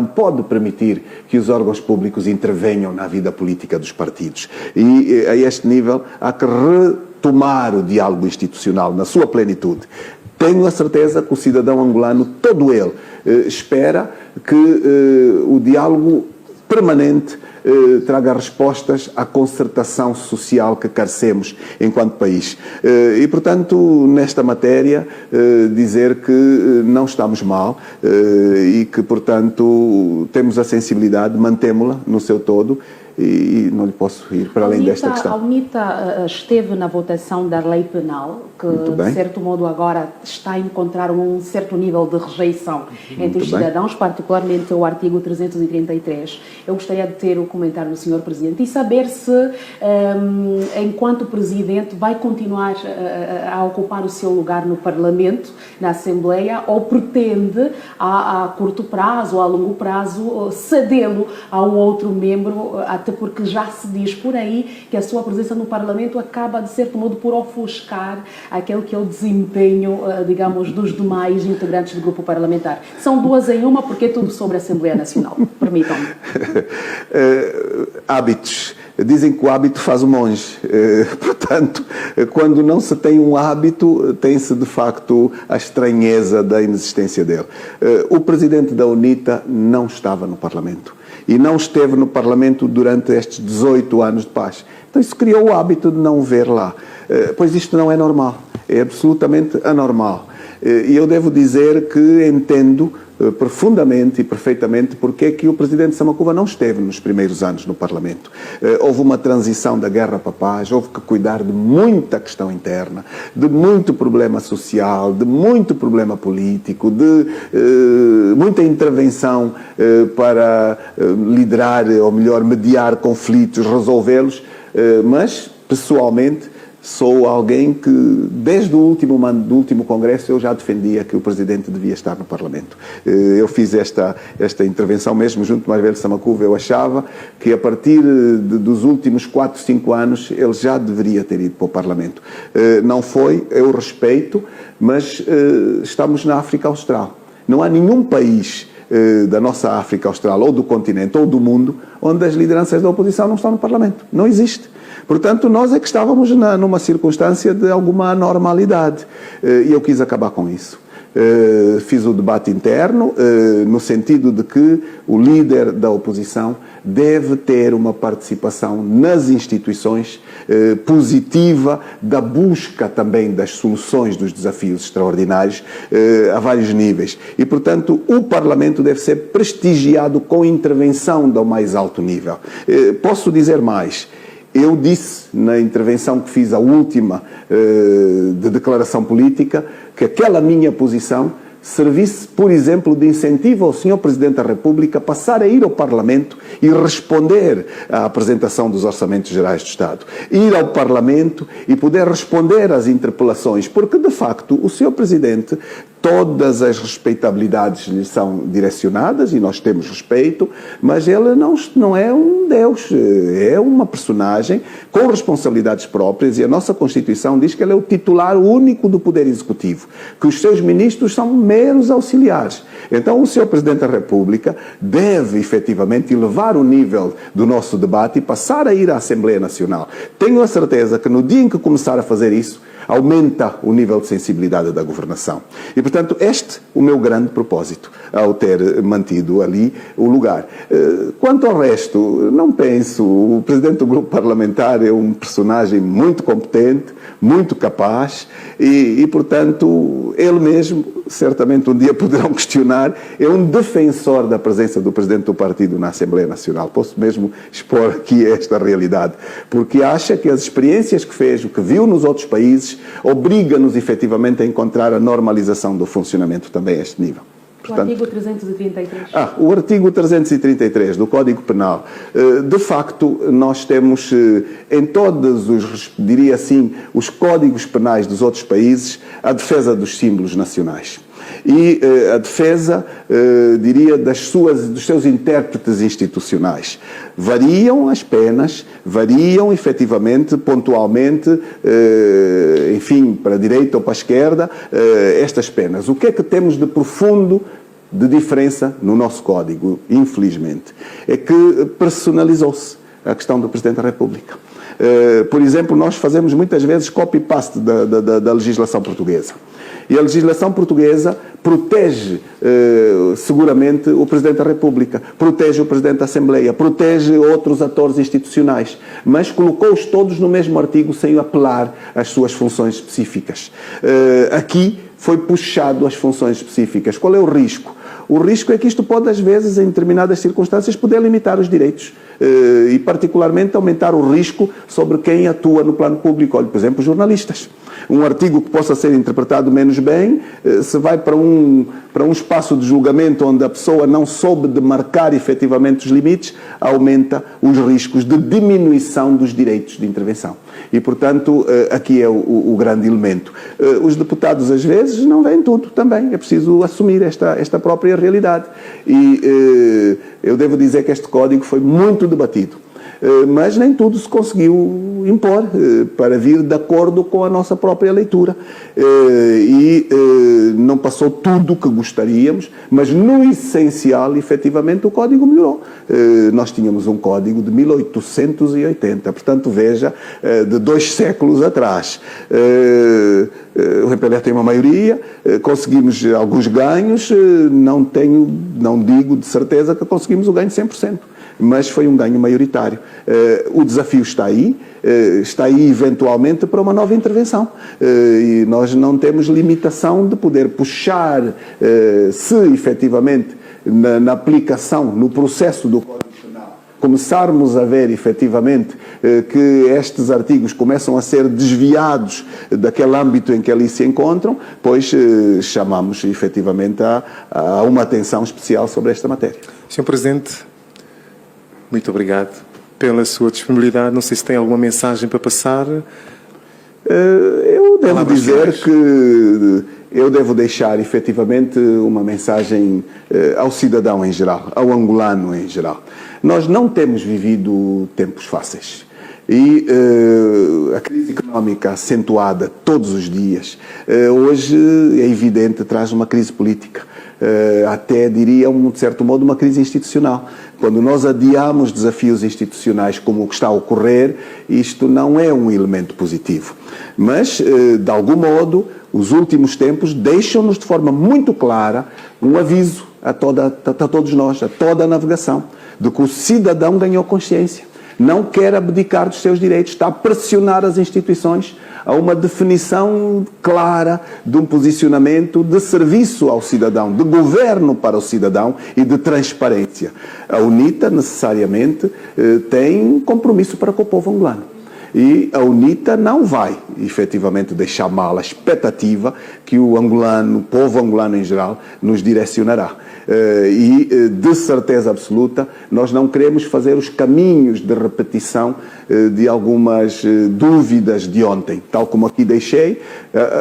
pode permitir que os órgãos públicos intervenham na vida política dos partidos. E a este nível há que retomar o diálogo institucional na sua plenitude. Tenho a certeza que o cidadão angolano, todo ele, espera que o diálogo permanente traga respostas à concertação social que carecemos enquanto país. E, portanto, nesta matéria, dizer que não estamos mal e que, portanto, temos a sensibilidade, mantemo-la no seu todo e não lhe posso ir para além desta questão. A UNITA esteve na votação da lei penal, que de certo modo agora está a encontrar um certo nível de rejeição entre os cidadãos, particularmente o artigo 333. Eu gostaria de ter o comentário do Sr. Presidente e saber se, enquanto Presidente, vai continuar a ocupar o seu lugar no Parlamento, na Assembleia, ou pretende, a curto prazo ou a longo prazo, cedê-lo a um outro membro, até porque já se diz por aí que a sua presença no Parlamento acaba, de certo modo, por ofuscar aquele que é o desempenho, digamos, dos demais integrantes do grupo parlamentar. São 2 em uma, porque é tudo sobre a Assembleia Nacional. Permitam-me. Hábitos. Dizem que o hábito faz o monge. Portanto, quando não se tem um hábito, tem-se de facto a estranheza da inexistência dele. O presidente da UNITA não estava no Parlamento. E não esteve no Parlamento durante estes 18 anos de paz. Então isso criou o hábito de não o ver lá. Pois isto não é normal. É absolutamente anormal. E eu devo dizer que entendo profundamente e perfeitamente porque é que o presidente Samakuva não esteve nos primeiros anos no Parlamento. Houve uma transição da guerra para a paz, houve que cuidar de muita questão interna, de muito problema social, de muito problema político, de muita intervenção para liderar, ou melhor, mediar conflitos, resolvê-los, mas, pessoalmente, sou alguém que, desde o último congresso, eu já defendia que o Presidente devia estar no Parlamento. Eu fiz esta intervenção mesmo junto do mais velho Samacuva. Eu achava que a partir dos últimos 4, 5 anos ele já deveria ter ido para o Parlamento. Não foi, eu respeito, mas estamos na África Austral. Não há nenhum país da nossa África Austral, ou do continente, ou do mundo, onde as lideranças da oposição não estão no Parlamento. Não existe. Portanto, nós é que estávamos numa circunstância de alguma anormalidade. E eu quis acabar com isso. Fiz o debate interno, no sentido de que o líder da oposição deve ter uma participação nas instituições positiva, da busca também das soluções dos desafios extraordinários a vários níveis. E, portanto, o Parlamento deve ser prestigiado com intervenção do mais alto nível. Posso dizer mais. Eu disse, na intervenção que fiz, a última de declaração política, que aquela minha posição servisse, por exemplo, de incentivo ao Sr. Presidente da República passar a ir ao Parlamento e responder à apresentação dos Orçamentos Gerais do Estado. Ir ao Parlamento e poder responder às interpelações, porque, de facto, o Sr. Presidente, todas as respeitabilidades lhe são direcionadas e nós temos respeito, mas ele não é um Deus, é uma personagem com responsabilidades próprias e a nossa Constituição diz que ele é o titular único do Poder Executivo, que os seus ministros são meros auxiliares. Então o Sr. Presidente da República deve efetivamente elevar o nível do nosso debate e passar a ir à Assembleia Nacional. Tenho a certeza que no dia em que começar a fazer isso, aumenta o nível de sensibilidade da governação. E, portanto, o meu grande propósito ao ter mantido ali o lugar. Quanto ao resto, não penso. O Presidente do Grupo Parlamentar é um personagem muito competente, muito capaz e, portanto, ele mesmo, certamente um dia poderão questionar, é um defensor da presença do Presidente do Partido na Assembleia Nacional. Posso mesmo expor aqui esta realidade, porque acha que as experiências que fez, o que viu nos outros países, obriga-nos efetivamente a encontrar a normalização do funcionamento também a este nível. Portanto, o artigo 333. O artigo 333 do Código Penal. De facto, nós temos em todos diria assim, os códigos penais dos outros países, a defesa dos símbolos nacionais. E a defesa, diria, dos seus intérpretes institucionais. Variam as penas, variam efetivamente, pontualmente, enfim, para a direita ou para a esquerda, estas penas. O que é que temos de profundo de diferença no nosso código, infelizmente? É que personalizou-se a questão do Presidente da República. Por exemplo, nós fazemos muitas vezes copy-paste da legislação portuguesa. E a legislação portuguesa protege seguramente o Presidente da República, protege o Presidente da Assembleia, protege outros atores institucionais, mas colocou-os todos no mesmo artigo sem apelar às suas funções específicas. Aqui foi puxado as funções específicas. Qual é o risco? O risco é que isto pode, às vezes, em determinadas circunstâncias, poder limitar os direitos e, particularmente, aumentar o risco sobre quem atua no plano público. Olha, por exemplo, jornalistas. Um artigo que possa ser interpretado menos bem, se vai para um espaço de julgamento onde a pessoa não soube demarcar efetivamente os limites, aumenta os riscos de diminuição dos direitos de intervenção. E, portanto, aqui é o grande elemento. Os deputados, às vezes, não veem tudo também. É preciso assumir esta própria realidade. E eu devo dizer que este código foi muito debatido. Mas nem tudo se conseguiu impor para vir de acordo com a nossa própria leitura. E não passou tudo o que gostaríamos, mas no essencial, efetivamente, o código melhorou. Nós tínhamos um código de 1880, portanto, veja, de 2 séculos atrás. O MPLR tem uma maioria, conseguimos alguns ganhos, não digo de certeza que conseguimos o ganho de 100%. Mas foi um ganho maioritário. O desafio está aí eventualmente para uma nova intervenção. E nós não temos limitação de poder puxar, se efetivamente na aplicação, no processo do Código Penal, começarmos a ver efetivamente que estes artigos começam a ser desviados daquele âmbito em que ali se encontram, pois chamamos efetivamente a uma atenção especial sobre esta matéria. Sr. Presidente, muito obrigado pela sua disponibilidade. Não sei se tem alguma mensagem para passar. Eu devo Palavras dizer finais. que eu devo deixar efetivamente uma mensagem ao cidadão em geral, ao angolano em geral. Nós não temos vivido tempos fáceis. E a crise económica acentuada todos os dias, hoje é evidente, traz uma crise política. Até diria, de certo modo, uma crise institucional. Quando nós adiamos desafios institucionais como o que está a ocorrer, isto não é um elemento positivo. Mas, de algum modo, os últimos tempos deixam-nos de forma muito clara um aviso a todos nós, a toda a navegação, de que o cidadão ganhou consciência. Não quer abdicar dos seus direitos, está a pressionar as instituições a uma definição clara de um posicionamento de serviço ao cidadão, de governo para o cidadão e de transparência. A UNITA, necessariamente, tem compromisso para com o povo angolano. E a UNITA não vai, efetivamente, deixar mal a expectativa que o povo angolano em geral, nos direcionará. E, de certeza absoluta, nós não queremos fazer os caminhos de repetição de algumas dúvidas de ontem. Tal como aqui deixei,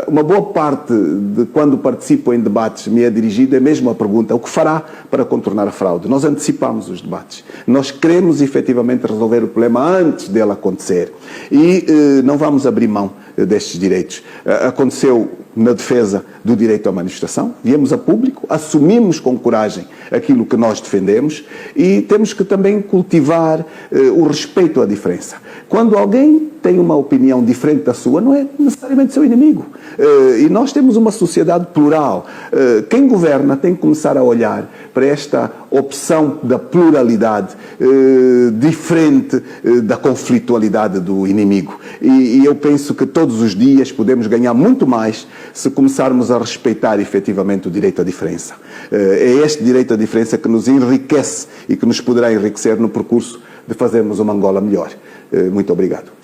uma boa parte de quando participo em debates me é dirigida mesmo a pergunta: o que fará para contornar a fraude? Nós antecipamos os debates. Nós queremos, efetivamente, resolver o problema antes dele acontecer. E não vamos abrir mão destes direitos. Aconteceu na defesa do direito à manifestação, viemos a público, assumimos com coragem aquilo que nós defendemos e temos que também cultivar o respeito à diferença. Quando alguém tem uma opinião diferente da sua, não é necessariamente seu inimigo. E nós temos uma sociedade plural. Quem governa tem que começar a olhar para esta opção da pluralidade diferente da conflitualidade do inimigo. E eu penso que todos os dias podemos ganhar muito mais se começarmos a respeitar efetivamente o direito à diferença. É este direito à diferença que nos enriquece e que nos poderá enriquecer no percurso de fazermos uma Angola melhor. Muito obrigado.